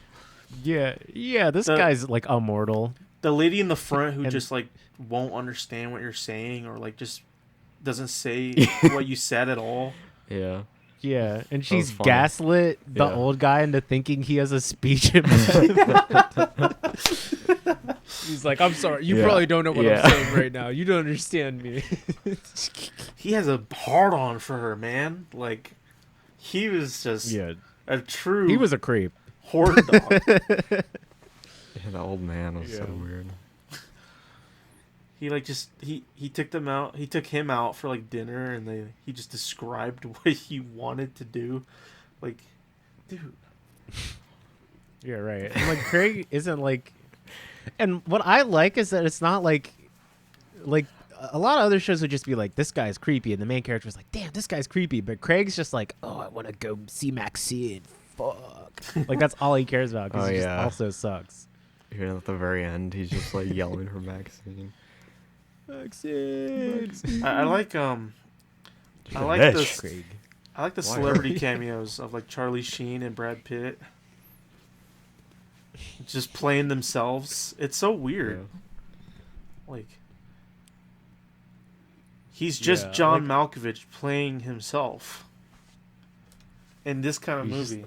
Yeah, this
The-
guy's like immortal.
The lady in the front who
And-
just like won't understand what you're saying or like just doesn't say what you said at all.
Yeah.
Yeah, and
was
she's
funny.
gaslit the
Yeah.
old guy into thinking he has a speech impediment. He's like, I'm sorry, you
Yeah.
probably don't know what
Yeah.
I'm saying right now. You don't understand me.
He has a hard on for her, man. Like he was just
Yeah,
a true
he was a creep.
horn dog.
Yeah, that old man was so
Yeah.
weird.
He like just he took them out. He took him out for like dinner, and he just described what he wanted to do. Like, dude,
Yeah, right. And like Craig isn't like, and what I like is that it's not like a lot of other shows would just be like, this guy's creepy, and the main character was like, damn, this guy's creepy. But Craig's just like, oh, I want to go see Maxine. Fuck. Like that's all he cares about because
Oh,
he just
yeah.
also sucks.
Even at the very end, he's just like yelling for Maxine.
Maxine.
I like I like
bitch.
Craig.
I like the
Why?
celebrity cameos of like Charlie Sheen and Brad Pitt, just playing themselves. It's so weird. Like he's just
Yeah,
John Malkovich playing himself in this kind of
He's
movie.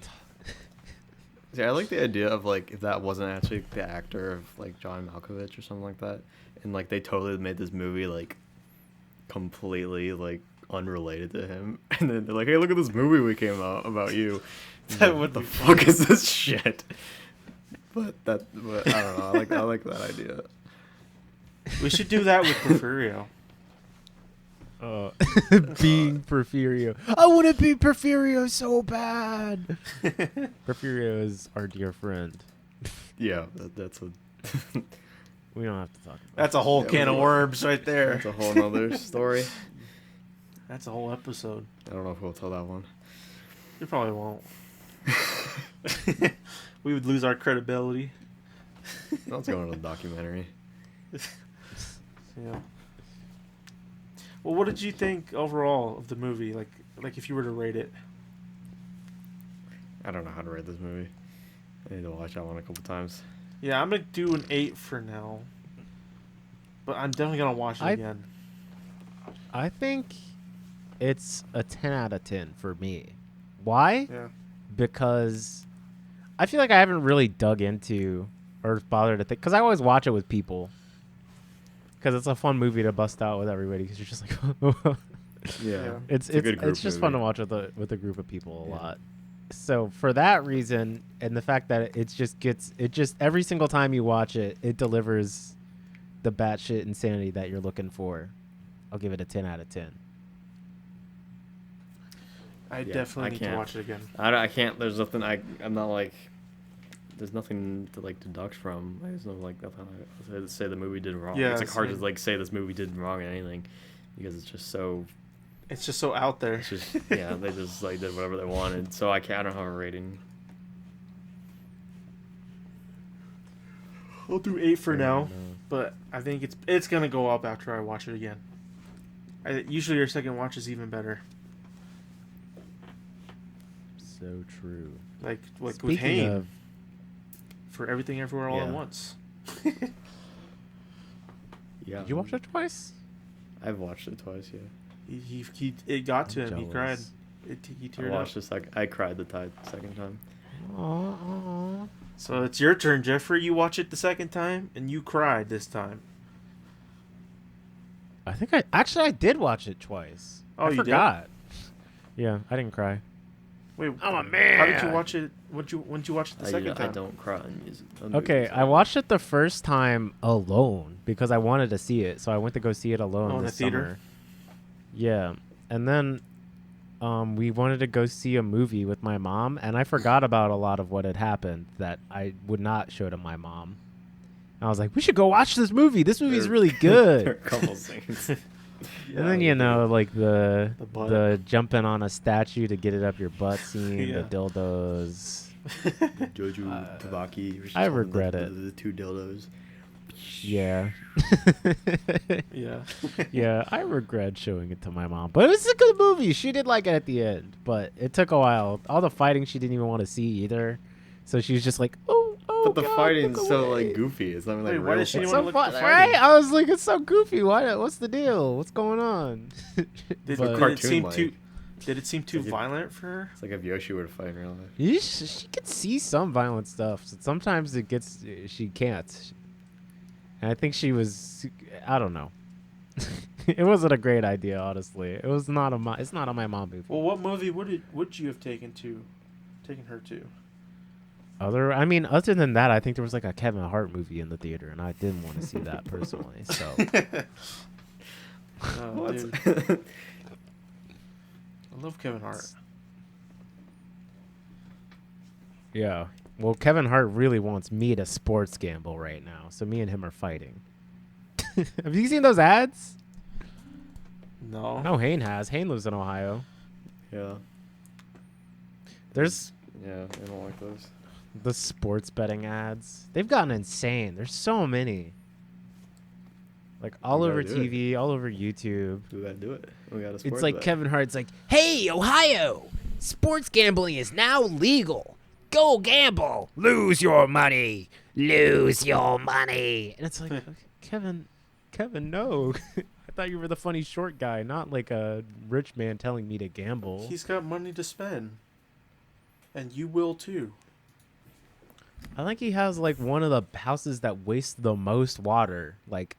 See, I like the idea of like if that wasn't actually the actor of like John Malkovich or something like that, and like they totally made this movie like completely like unrelated to him, and then they're like, "Hey, look at this movie we came out about you."
That
Like,
would
what the
be
fuck is this shit? But I don't know. I like that idea.
We should do that with Porfirio.
Being Porfirio. I want to be Porfirio so bad. Porfirio is our dear friend.
Yeah, that's a
We don't have to talk about
That's a whole
Yeah,
can
we
of
will.
worms right there.
that's a whole nother story.
That's a whole episode.
I don't know if we'll tell that one.
You probably won't. We would lose our credibility.
Let's go into the documentary.
Yeah. Well, what did you think overall of the movie? Like if you were to rate it.
I don't know how to rate this movie. I need to watch that one a couple times.
Yeah, I'm gonna do an 8 for now. But I'm definitely gonna watch it again.
I think it's a 10 out of 10 for me. Why?
Yeah.
Because I feel like I haven't really dug into or bothered to think. Because I always watch it with people. Because it's a fun movie to bust out with everybody. Because you're just like,
Yeah.
It's
a good group
it's just fun to
movie.
watch with a group of people a
Yeah.
lot. So for that reason, and the fact that it just every single time you watch it, it delivers the batshit insanity that you're looking for. I'll give it a 10 out of 10.
I
Yeah,
definitely
I
need to
can't.
watch it again.
I can't. There's nothing. I'm not like. There's nothing to like deduct from. There's no like nothing to say the movie did wrong.
Yeah,
It's like hard to
same.
like say this movie did wrong or anything, because it's just so.
It's just so out there.
It's just yeah. They just like did whatever they wanted. So I don't have a rating.
I'll do 8 for now,
enough.
but I think it's gonna go up after I watch it again. Usually your second watch is even better.
So true.
Like with
Speaking
Hayne
of,
for Everything Everywhere All at
Yeah.
Once.
Yeah.
did you watch it twice?
I've watched it twice. Yeah.
It got to
I'm
him. He cried.
jealous.
He
I
teared up.
watched this. I cried the second time.
Aw.
So it's your turn, Jeffrey. You watch it the second time, and you cried this time.
I think I did watch it twice.
Oh,
I
you did?
forgot. Yeah, I didn't cry.
Wait,
I'm a man.
How did you watch it? When did you watch it the second
I
time?
don't cry on music. on
Okay,
movies.
I watched it the first time alone because I wanted to see it, so I went to go see it alone
Oh, in
this
the theater?
summer. Yeah, and then we wanted to go see a movie with my mom, and I forgot about a lot of what had happened that I would not show to my mom. And I was like, "We should go watch this movie. This movie's
There-
really
There are
good."
a couple things.
And then you know, like the
The butt.
the jumping on a statue to get it up your butt scene,
Yeah.
the dildos.
Joju Tabaki.
I regret it.
The two dildos.
Yeah.
Yeah.
Yeah, I regret showing it to my mom. But it was a good movie. She did like it at the end, but it took a while. All the fighting she didn't even want to see either. So she was just like, oh,
But the
God,
fighting's
look
so
away."
like goofy. It's not even like
Wait, why
real
does she
It's
wanna
so
look
fun,
at the fighting?
right? I was like, it's so goofy. What's the deal? What's going on?
Did,
But-
did it seem
Cartoon-like.
too? Did it seem too
Like it-
violent for her?
It's like if Yoshi were to fight in real life.
She could see some violent stuff. So sometimes she can't. And I think she was, I don't know. It wasn't a great idea, honestly. It's not on my mom movie.
Well, what movie would you have taken her to?
Other than that, I think there was like a Kevin Hart movie in the theater, and I didn't want to see that personally. So
Oh,
What?
dude. I love Kevin Hart.
yeah, well, Kevin Hart really wants me to sports gamble right now, so me and him are fighting. Have you seen those ads?
No.
No, Hayne has. Hayne lives in Ohio.
Yeah.
There's
Yeah, I don't like those.
the sports betting ads. They've gotten insane. There's so many. Like all
You
over
gotta do it.
TV, all over YouTube.
We gotta do it. We gotta.
It's
sport
like
that.
Kevin Hart's like, "Hey, Ohio, sports gambling is now legal. Go gamble, lose your money, lose your money." And it's like, okay, Kevin, no. I thought you were the funny short guy, not like a rich man telling me to gamble.
He's got money to spend, and you will too.
I think he has like one of the houses that wastes the most water, like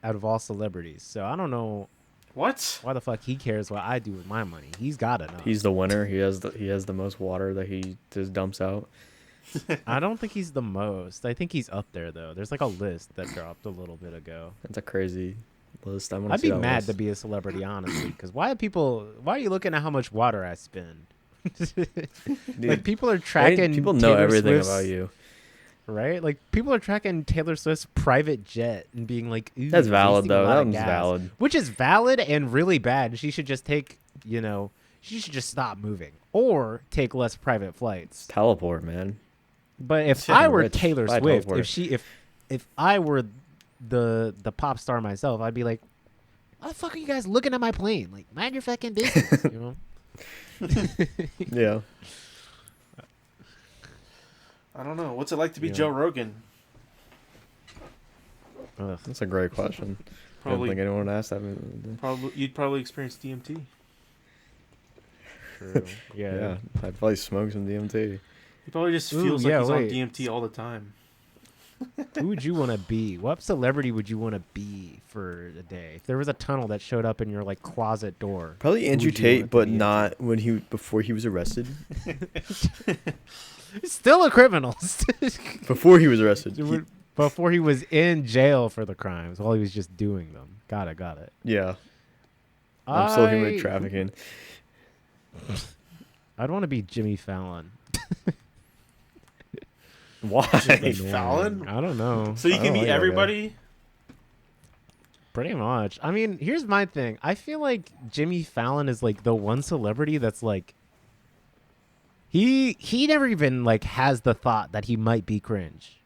out of all celebrities. So I don't know
What?
why the fuck he cares what I do with my money. He's got enough.
He's the winner. He has the most water that he just dumps out.
I don't think he's the most. I think he's up there though. There's like a list that dropped a little bit ago.
That's a crazy list. I want
I'd
to see
be
that
mad
list.
to be a celebrity, honestly, because why are you looking at how much water I spend?
Dude,
Like people are
right?
tracking.
People know
Taylor
everything
Swift's-
about you.
right? Like people are tracking Taylor Swift's private jet and being like, "Ooh,
That's valid
wasting a
though.
lot
That
of
one's
gas,"
valid.
which is valid and really bad. She should just take, she should just stop moving or take less private flights.
Teleport, man.
But if
Shit,
I were
rich.
Taylor
Buy a
Swift,
teleporter.
if I were the pop star myself, I'd be like, "Why the fuck are you guys looking at my plane? Like, mind your fucking business," you know?
Yeah.
I don't know. What's it like to be
Yeah.
Joe Rogan?
Ugh.
That's a great question. I don't
Probably,
think anyone asked that.
you'd probably experience DMT.
True.
Yeah.
Yeah.
I'd probably smoke some DMT.
He probably just
Ooh,
feels
yeah,
like he's
wait.
on DMT all the time.
Who would you want to be? What celebrity would you want to be for a day? If there was a tunnel that showed up in your like closet door.
Probably
who
Andrew
would you want it
Tate,
to
but
be
not when before he was arrested.
Still a criminal.
Before he was arrested.
Before he was in jail for the crimes while he was just doing them. Got it.
Yeah. I'm still human trafficking.
I'd want to be Jimmy Fallon.
Why?
Jimmy Fallon?
I don't know.
So you
I
can
don't
be
like that guy.
everybody.
Pretty much. I mean, here's my thing. I feel like Jimmy Fallon is like the one celebrity that's like he never even like has the thought that he might be cringe.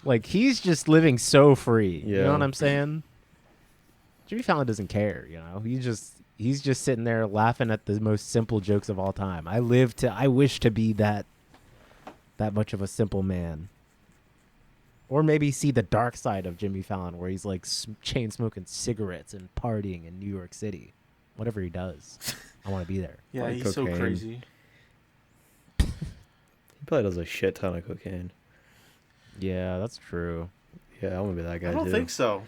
Like he's just living so free. You know
Yeah.
what I'm saying? Jimmy Fallon doesn't care, you know. He's just sitting there laughing at the most simple jokes of all time. I wish to be that much of a simple man. Or maybe see the dark side of Jimmy Fallon where he's like chain smoking cigarettes and partying in New York City. Whatever he does. I want to be there.
Yeah,
Like
he's so
cocaine.
crazy.
He probably does a shit ton of cocaine.
Yeah, that's true.
Yeah, I want to be that guy
I don't
too.
think so.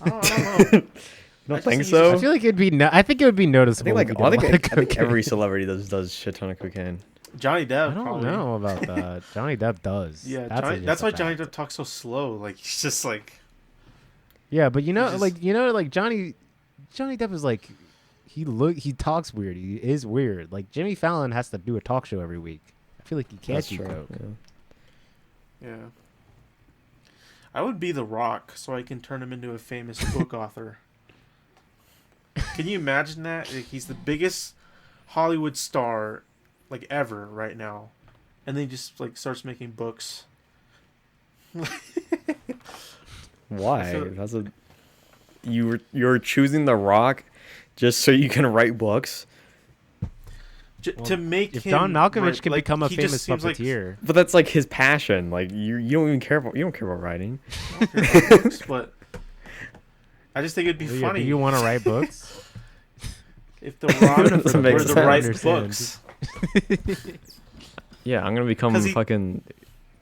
I don't know.
You don't
I just
think
think
so?
I feel like it'd be I think it would be
I
noticeable.
think like
if he did a lot of
I think
cocaine.
every celebrity does shit ton of cocaine.
Johnny Depp.
I don't
probably.
know about that. Johnny Depp does.
Yeah,
just
that's
a
why Johnny
fact.
Depp talks so slow. Like he's just like
Yeah, but you know,
just-
like Johnny Depp is like he talks weird. He is weird. Like Jimmy Fallon has to do a talk show every week. I feel like he can't
That's
do
true.
coke.
Yeah.
yeah. I would be The Rock so I can turn him into a famous book author. Can you imagine that? Like, he's the biggest Hollywood star like ever right now, and then he just like starts making books.
Why?
feel-
That's a you're choosing The Rock just so you can write books.
Well,
To make
If
him
John Malkovich
write-
can
like,
become a
he just
famous
seems like-
puppeteer,
But that's like his passion. Like you don't even care about writing.
I don't care about books, but I just think it'd be
do
funny
you want to write books?
if The Rock
Doesn't make
were the
sense.
right
Understand.
books.
Yeah, I'm gonna become
'Cause he-
fucking.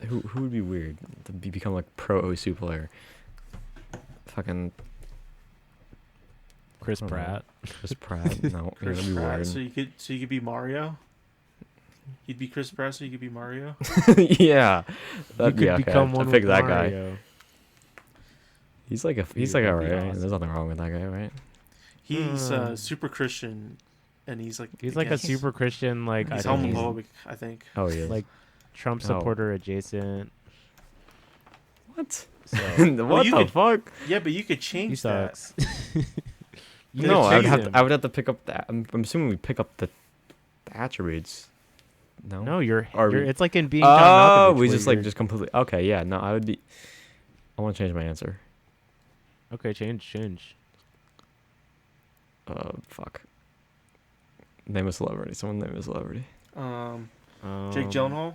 Who would be weird to become like pro OSU player? Fucking
Chris
I don't know.
Pratt.
Chris Pratt. No, yeah,
Chris
that'd be
Pratt,
weird.
so you could be Mario. You'd be Chris Pratt, so you could be Mario.
Yeah,
You
that'd
could
be okay.
become
I'd
one
pick
with
that guy.
Mario.
He's like
That'd be
alright.
awesome.
There's nothing wrong with that guy, right?
He's
Hmm.
super Christian, and he's like
He's like a
against-
super Christian, like
He's
I think
homophobic, I think.
Oh, he is.
like Trump
Oh.
supporter adjacent.
what?
So
What
you
the
could-
fuck?
Yeah, but you could
he
change that.
sucks.
No, I would
change
have.
him.
I would have to pick up that. I'm assuming we pick up the attributes. No.
No, you're
Are we-
it's like in being John
Oh,
Malkovich,
we
where
just like
you're-
just completely. Okay, yeah. No, I would be. I want to change my answer.
Okay, change.
Fuck. Name a celebrity. Someone name a celebrity.
Jake Gyllenhaal.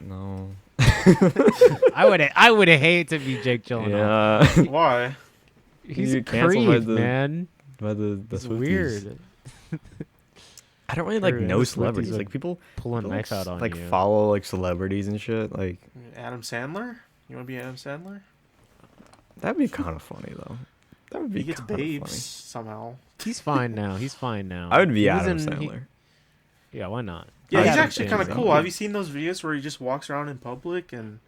No.
I would hate to be Jake Gyllenhaal.
Yeah.
Why?
He's
You
a
canceled by
creep,
the-
man.
By the
It's
Swifties.
weird.
I don't really like
Or
know
the Swifties,
celebrities.
like,
Like people
Pull a
people,
knife out on
like
you.
follow like celebrities and shit. Like
Adam Sandler. You want to be Adam Sandler?
that'd be kind of funny though. That would be
He gets
kinda
babes
funny.
somehow.
He's fine now. He's fine now.
I would be
He was
Adam
in- he-
Sandler.
yeah, why not?
Yeah, he's
Adam
actually kind of
Sandler.
cool. Have you seen those videos where he just walks around in public and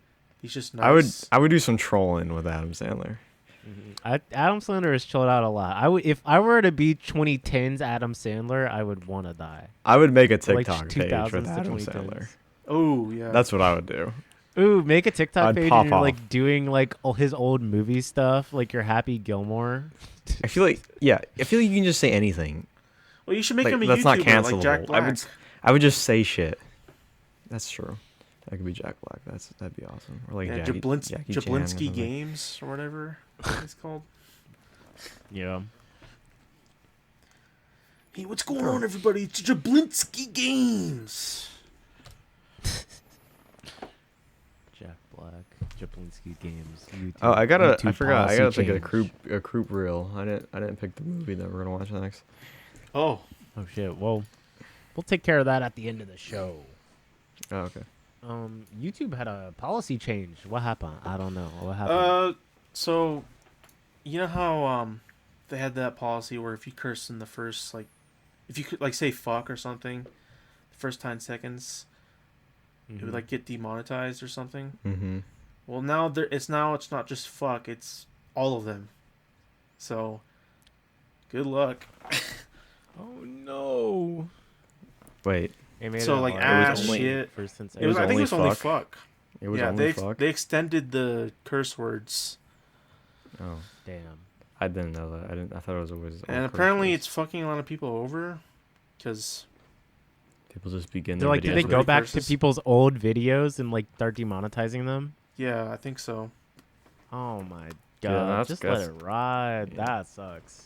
he's just nice?
I would do some trolling with Adam Sandler.
Adam Sandler has chilled out a lot. I would if I were to be 2010s Adam Sandler, I would want to die.
I would make a
Like
TikTok page
2000s
with
to
Adam
2010s.
Sandler.
Oh yeah.
That's what I would do.
Ooh, make a TikTok
I'd
page
pop
and you're
off.
like doing like all his old movie stuff, like you're Happy Gilmore.
I feel like you can just say anything.
well, you should make
like,
him a
that's not
YouTuber like Jack
cancelable.
Black.
I would just say shit. That's true. That could be Jack Black. That'd be awesome. Or like
Yeah,
Jackie Chan or
Jablinski
something.
Games or whatever it's called.
Yeah.
Hey, what's going on, everybody? It's Jablinski Games.
Jack Black, Jablinski Games. YouTube,
Oh, I
YouTube
forgot. I gotta
policy
think of
change.
a Kroop reel. I didn't pick the movie that we're gonna watch next.
Oh,
Oh shit. Well, we'll take care of that at the end of the show.
Oh, okay.
YouTube had a policy change. What happened? I don't know. What happened?
So, you know how they had that policy where if you curse in the first if you could say fuck or something, the first 10 seconds, it would get demonetized or something.
Mm-hmm.
Well, now it's not just fuck, it's all of them. So, good luck.
Oh no.
Wait,
So like shit.
First and
It was
I think it was
only
only
fuck?
fuck.
it was
Yeah,
only fuck.
they extended the curse words,
Oh,
Damn.
I didn't know that. I thought it was always. all
and
curse
apparently
words.
it's fucking a lot of people over, because
People just begin
They're
their
like,
videos
do they
with
go back to
curses.
people's old videos and like start demonetizing them?
yeah, I think so.
Oh my
Yeah,
god.
that's-
Just
that's-
let it ride.
yeah.
That sucks.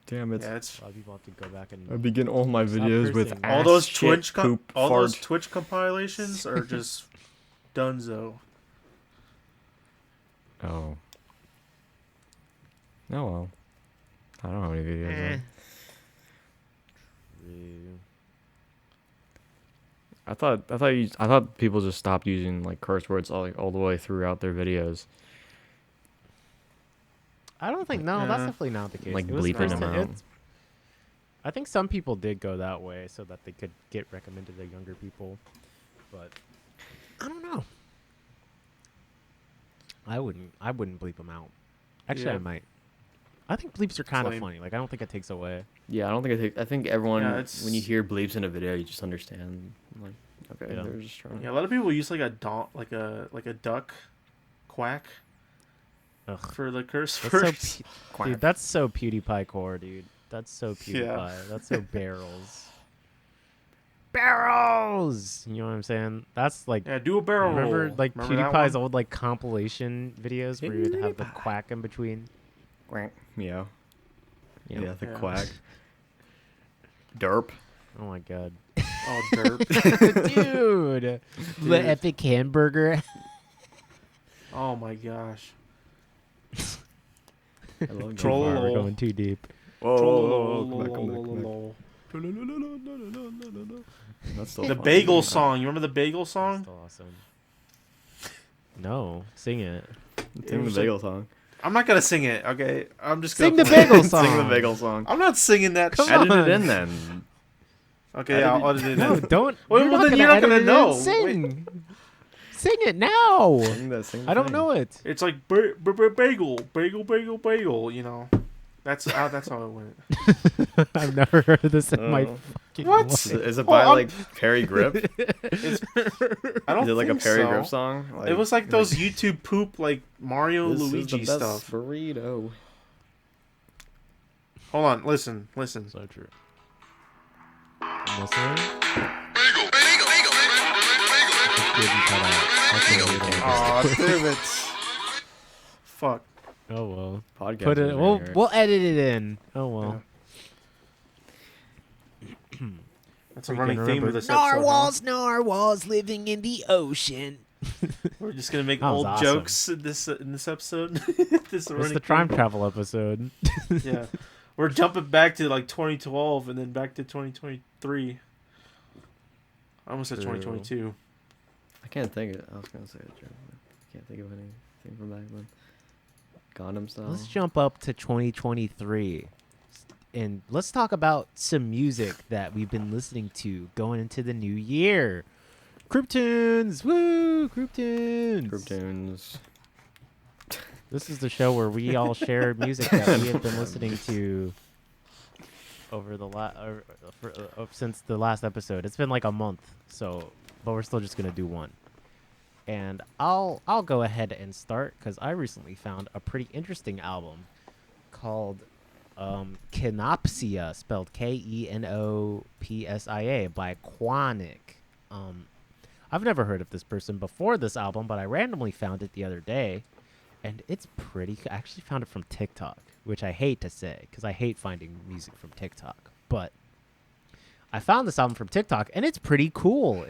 Damn it!
Yeah, it's
A lot of people have to go back and
I begin all my
Stop
videos with
cursing.
ass,
all those
shit, poop,
all
fart.
those Twitch compilations are just donezo.
Oh. Oh well. I don't know how many videos.
Eh.
are. I thought people just stopped using like curse words all the way throughout their videos.
I don't think that's
Yeah.
definitely not the case.
Like
It was
bleeping
first-
them out.
it's- I think some people did go that way so that they could get recommended to younger people, but I don't know. I wouldn't bleep them out. Actually,
Yeah.
I might. I think bleeps are kind of
Lame.
funny. Like I don't think it takes away.
Yeah, I don't think I think everyone
Yeah, it's-
when you hear bleeps in a video, you just understand. Like, okay,
Yeah.
they're just trying.
Yeah, a lot of people use like a duck quack
Ugh.
for the curse
That's so
words.
dude, that's so PewDiePie core, dude. That's so PewDiePie.
Yeah.
That's so barrels. Barrels. You know what I'm saying? That's like
Yeah, do a barrel
remember
roll.
like
Remember that
PewDiePie's
one?
old like compilation videos where you would have the
PewDiePie.
quack in between.
Quack. Meow.
You know?
Yeah, the
Yeah.
quack. Derp.
Oh my god.
Oh, derp.
Dude. The
Dude.
epic hamburger.
Oh my gosh.
I love
Troll.
We're
Trollolo.
going too deep.
Whoa, come back, come back, come back. That's still
The
fun.
bagel song. You remember the bagel song?
Still awesome. No, sing it.
Sing the
was like-
bagel song.
I'm not gonna sing it. Okay, I'm just gonna
Sing the
play it.
bagel
Sing the
song.
bagel song.
I'm not singing that.
Come
shit.
on.
Edit it in then.
Okay, yeah, I'll edit it
No,
in.
don't.
Well, well, then you're not gonna
edit it
know.
in. Sing. Sing it now.
Sing the
I don't know it.
It's like bagel. You know, that's how it went.
I've never heard of this in my
Oh.
fucking
What?
life.
Is it
Oh,
by
I'm-
like Perry Grip?
It's, I don't
Is it like a
think
Perry
so.
Grip song?
It was like those YouTube poop like Mario
This is the
Luigi
best
stuff.
burrito.
Hold on, listen.
So true. I'm listening. Didn't cut out. Okay,
Aw, damn it. Fuck.
oh well.
Podcast.
Put it.
over here.
We'll edit it in. Oh well.
That's a
Freaking
running theme
remember-
of this episode.
narwhals living in the ocean.
Huh? We're just gonna make
That was
old
awesome.
jokes in this episode. This
It's
running
the time
theme.
travel episode.
Yeah, we're jumping back to like 2012 and then back to 2023. I almost said
True.
2022.
I can't think of I was gonna say a joke. But I can't think of anything from back then. Gundam style.
Let's jump up to 2023. And let's talk about some music that we've been listening to going into the new year. Kroop Tunes! Woo! Kroop Tunes!
Group tunes.
This is the show where we all share music that we have been listening to over the since the last episode. It's been like a month, so but we're still just gonna do one. And I'll go ahead and start because I recently found a pretty interesting album called Kenopsia, spelled Kenopsia by Quanic. I've never heard of this person before this album, but I randomly found it the other day, and it's pretty. I actually found it from TikTok, which I hate to say because I hate finding music from TikTok. But I found this album from TikTok, and it's pretty cool.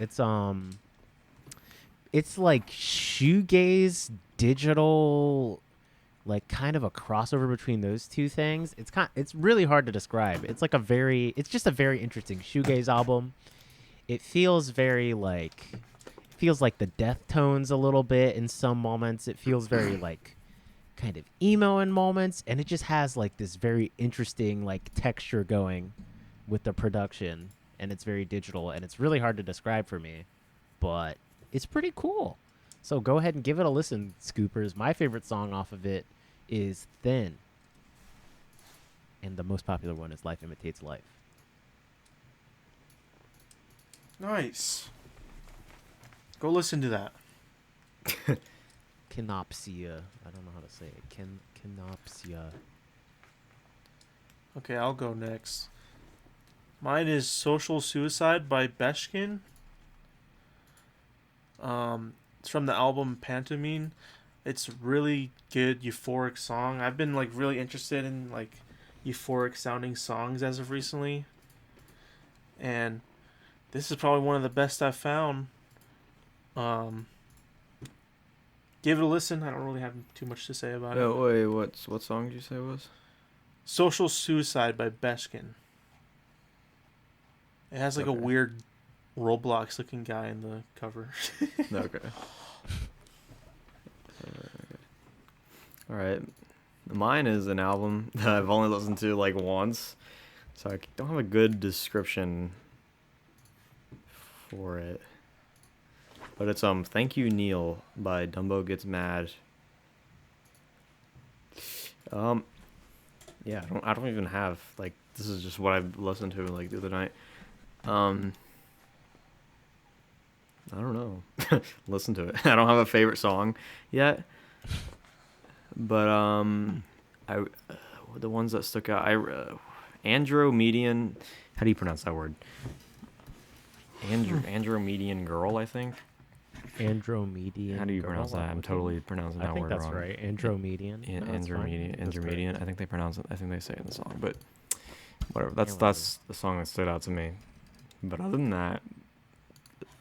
It's like shoegaze digital, like kind of a crossover between those two things. It's really hard to describe. It's just a very interesting shoegaze album. it feels very like the death tones a little bit in some moments. It feels very like kind of emo in moments, and it just has like this very interesting like texture going with the production, and it's very digital, and it's really hard to describe for me, but it's pretty cool. So go ahead and give it a listen, Scoopers. My favorite song off of it is Thin, and the most popular one is Life Imitates Life.
Nice. Go listen to that.
Canopsia. I don't know how to say it. Canopsia.
Okay, I'll go next. Mine is Social Suicide by Beshkin. It's from the album Pantomime. It's a really good euphoric song. I've been like really interested in like euphoric sounding songs as of recently. And this is probably one of the best I've found. Give it a listen. I don't really have too much to say about it.
Oh, wait, what song did you say it was?
Social Suicide by Beshkin. It has like a
Okay.
weird Roblox looking guy in the cover.
Okay. All right. Mine is an album that I've only listened to like once, so I don't have a good description for it. But it's Thank You Neil by Dumbo Gets Mad. Yeah, I don't even have like, this is just what I listened to like the other night. I don't know. Listen to it. I don't have a favorite song yet. But the ones that stuck out, Andromedian, how do you pronounce that word? Andromedian Girl, I think.
Andromedian.
How do you
girl?
pronounce that? I'm totally pronouncing that
I think
word
that's
wrong.
right. Andromedian. No, that's fine. That's
Andromedian. I think they pronounce it. I think they say it in the song, but whatever.
Yeah,
That's the song that stood out to me. But other than that,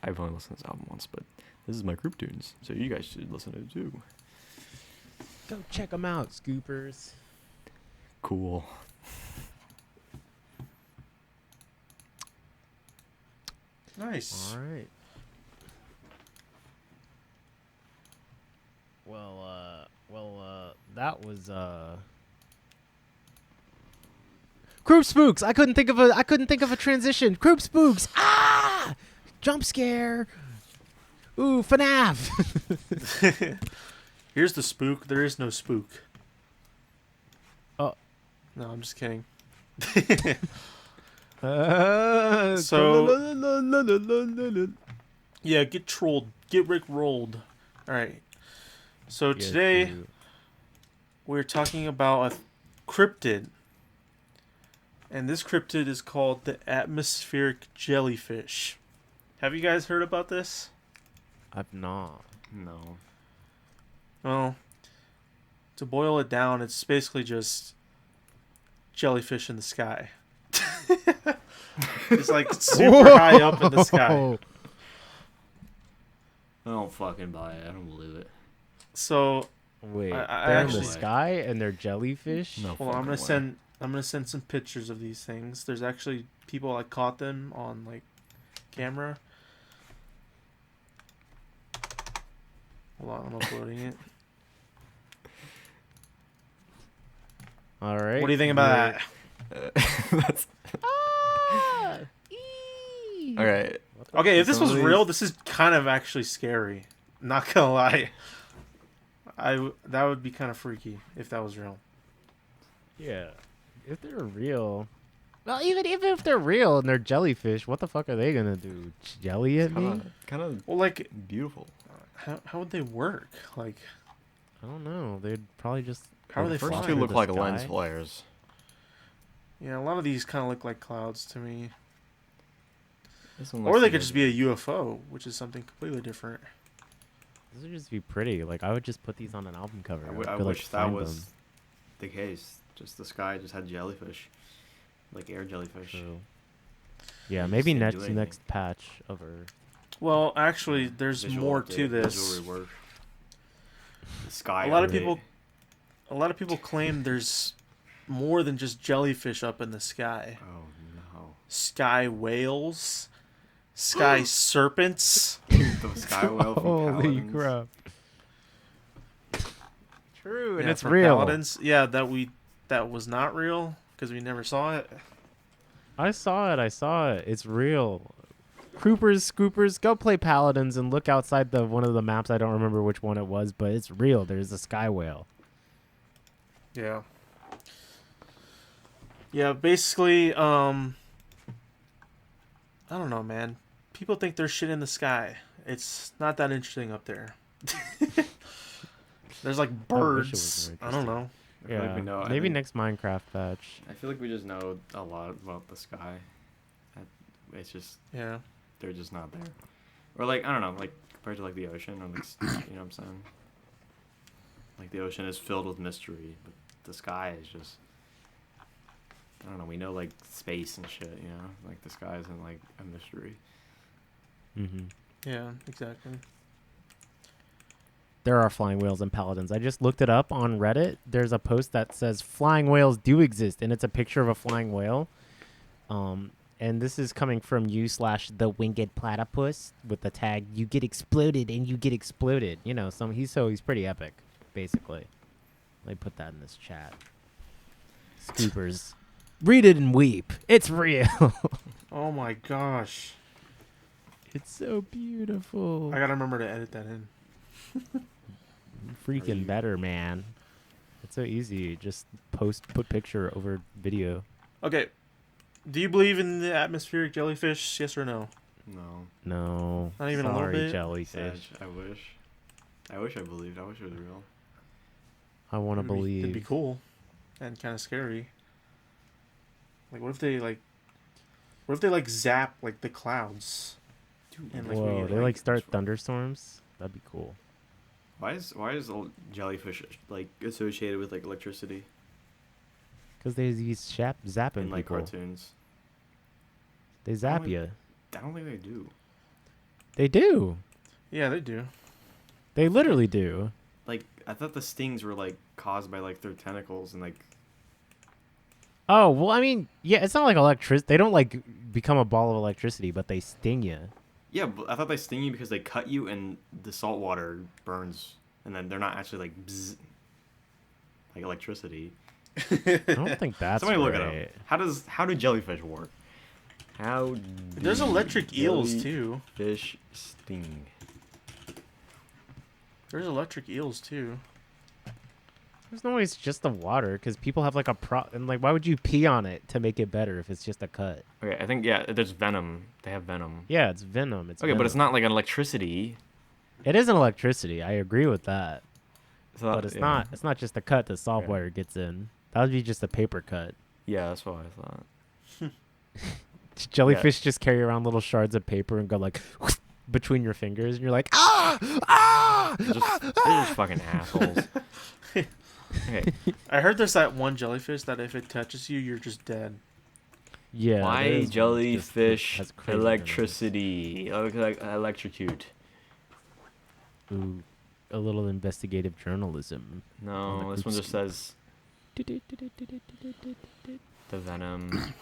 I've only listened to this album once. But this is my Kroop tunes, so you guys should listen to it too.
Go check them out, Scoopers.
Cool.
Nice.
All right. That was Kroop Spooks. I couldn't think of a transition. Kroop Spooks. Ah! Jump scare. Ooh, FNAF.
Here's the spook. There is no spook.
Oh.
No, I'm just kidding.
So
Yeah, get trolled. Get Rick rolled. Alright. So today we're talking about a cryptid. And this cryptid is called the atmospheric jellyfish. Have you guys heard about this?
I've not.
No.
Well, to boil it down, it's basically just jellyfish in the sky. It's like super high up in the sky.
I don't fucking buy it. I don't believe it.
So,
Wait,
I
they're in
actually-
the sky and they're jellyfish?
No.
well, I'm
fucking
gonna send some pictures of these things. There's actually people that caught them on like camera. Hold on, I'm uploading it.
All right.
What do you think about that?
That's all right.
Okay, if this
Some
was
of these-
real, this is kind of actually scary. Not gonna lie. That would be kind of freaky if that was real.
Yeah. If they're real. Well, even if they're real and they're jellyfish, what the fuck are they gonna do? Jelly at me?
Kind of
Well, like,
beautiful.
how would they work? Like,
I don't know. They'd probably just.
how are they
The first
flying?
two look
the
like
sky?
lens flares.
Yeah, a lot of these kind of look like clouds to me.
This one
Or
looks
they
like
could just be a UFO, which is something completely different.
This would just be pretty. Like, I would just put these on an album cover.
I
could,
wish that
find
was
them.
the case. Just the sky just had jellyfish, like air jellyfish.
True. Yeah,
You
maybe
just can't do anything.
next patch of her.
Well, actually, there's
Visual
more
update,
to this.
visual rework. The sky.
A lot of
update.
people claim there's more than just jellyfish up in the sky.
Oh no.
Sky whales, Sky serpents.
The sky whale from
Holy
Paladins.
crap! True, and
Yeah,
it's
from
real.
Paladins. Yeah, that was not real because we never saw it.
I saw it. It's real. Kroopers, scoopers, go play Paladins and look outside the one of the maps. I don't remember which one it was, but it's real. There's a sky whale.
Yeah. Yeah, basically, I don't know, man. People think there's shit in the sky. It's not that interesting up there. There's like
I wish it was
birds.
more
I don't know.
I feel like we know. I
maybe
think-
next Minecraft patch.
I feel like we just know a lot about the sky. It's just
Yeah.
they're just not there, or like I don't know, like compared to like the ocean, or like you know what I'm saying. Like the ocean is filled with mystery, but the sky is just. I don't know. We know like space and shit, you know. Like the sky isn't like a mystery.
Mm-hmm.
Yeah, exactly.
There are flying whales in Paladins. I just looked it up on Reddit. There's a post that says flying whales do exist, and it's a picture of a flying whale. And this is coming from you/the winged platypus with the tag "You get exploded and you get exploded." You know, he's pretty epic, basically. Let me put that in this chat. Scoopers, read it and weep. It's real.
Oh my gosh.
It's so beautiful.
I gotta remember to edit that in.
Freaking
you-
better, man. It's so easy. Just put picture over video.
Okay. Do you believe in the atmospheric jellyfish? Yes or no?
No.
No.
Not even a little
Sorry,
bit?
jellyfish.
Sad. I wish I believed. I wish it was real.
I want to
It'd be
believe.
cool and kind of scary. Like, what if they like zap like the clouds?
Dude,
And, like,
Whoa,
we,
they like start thunderstorms? That'd be cool.
Why is old jellyfish like associated with like electricity
Because they use zapping
in like
people.
cartoons?
They zap
Only-
you.
I don't think they do.
They do.
Yeah, they do.
They literally do.
Like I thought the stings were like caused by like their tentacles and like.
Oh, well, I mean, yeah, it's not like electricity. They don't like become a ball of electricity, but they sting you.
Yeah, but I thought they sting you because they cut you and the salt water burns, and then they're not actually like bzz, like electricity.
I don't think that's
Somebody look
right.
it up. How do jellyfish work? How
There's
do
electric eels too.
Fish sting.
There's electric eels too.
There's no way it's just the water, because people have like and like, why would you pee on it to make it better if it's just a cut?
Okay, I think there's venom. They have venom.
Yeah, it's venom. It's
Okay, but it's
venom.
not like an electricity.
It isn't electricity. I agree with that.
So
But it's not. It's not just a cut that salt
Okay.
water gets in. That would be just a paper cut.
Yeah, that's what I thought.
Jellyfish just carry around little shards of paper and go like between your fingers, and you're like, ah.
They're just fucking assholes. Okay,
I heard there's that one jellyfish that if it touches you, you're just dead.
Yeah. there
why
is one just that
jellyfish
has crazy
electricity? Electrocute.
venom. Ooh, a little investigative journalism.
No,
On the
this one
Kroop
just says the venom.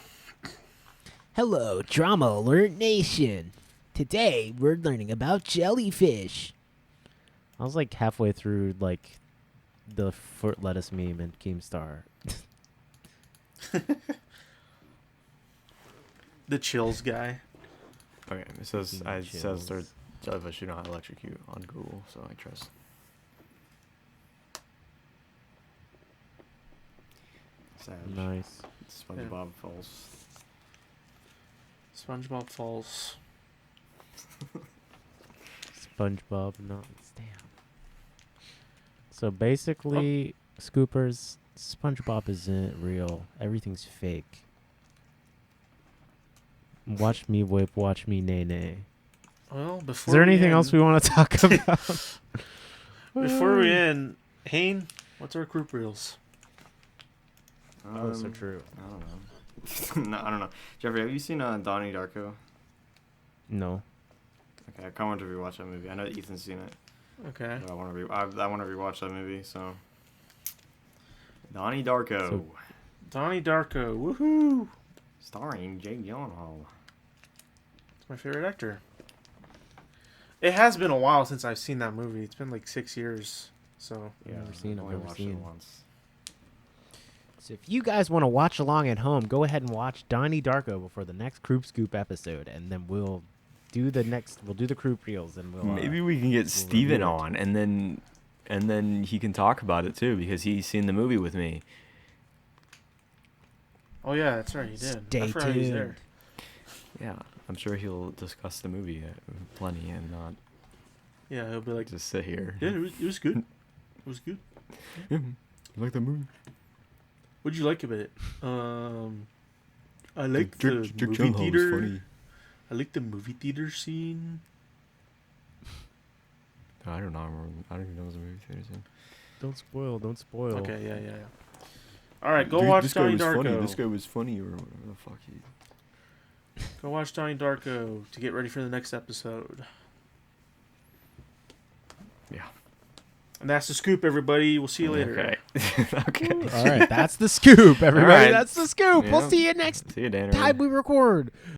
Hello, Drama Alert Nation. Today we're learning about jellyfish. I was like halfway through like the fruit lettuce meme in Keemstar.
The chills guy.
Okay, it says
Fucking
says they're
chills.
jellyfish do not electrocute on Google, so I trust. Sad.
Nice.
SpongeBob falls.
SpongeBob falls.
SpongeBob not damn. So basically, Scoopers, SpongeBob isn't real. Everything's fake. Watch me whip, watch me nay nay.
Well,
Is
before
there
we
anything
end,
else we want to talk about?
Before we end, Hane, what's our group reels?
Oh, so true.
I don't know. No, I don't know. Jeffrey, have you seen Donnie Darko?
No.
Okay, I kind of want to rewatch that movie. I know Ethan's seen it.
Okay.
But I want to rewatch that movie. So, Donnie Darko,
So-
Donnie Darko, woohoo!
starring Jake Gyllenhaal.
It's My favorite actor. It has been a while since I've seen that movie. It's been like 6 years. So
Yeah,
Never seen it,
only
never
watched
seen
it
it.
once.
So if you guys want to watch along at home, go ahead and watch Donnie Darko before the next Kroop Scoop episode, and then we'll do the Kroop reels, and we'll
Maybe we can get Steven
review it.
on, and then he can talk about it too because he's seen the movie with me.
oh yeah, that's right. He did. I
Stay
forgot he was there.
Yeah, I'm sure he'll discuss the movie plenty and not
Yeah, he'll be like,
just sit here.
yeah, it was good. It was good.
Yeah, you like the movie?
What'd you like about it? I like the
Jake
movie
Gyllenhaal was
theater.
funny.
I like the movie theater scene.
I don't know. I don't even know what the movie theater scene.
Don't spoil.
Okay, yeah. All right, go watch Donnie Darko.
This guy was funny, or whatever the fuck he.
Go watch Donnie Darko to get ready for the next episode.
Yeah.
And that's the scoop, everybody. We'll see you later.
Okay. Okay.
All right, that's the scoop, everybody.
All right.
That's the scoop. We'll
Yeah.
see you next
See you, Dan.
time we record.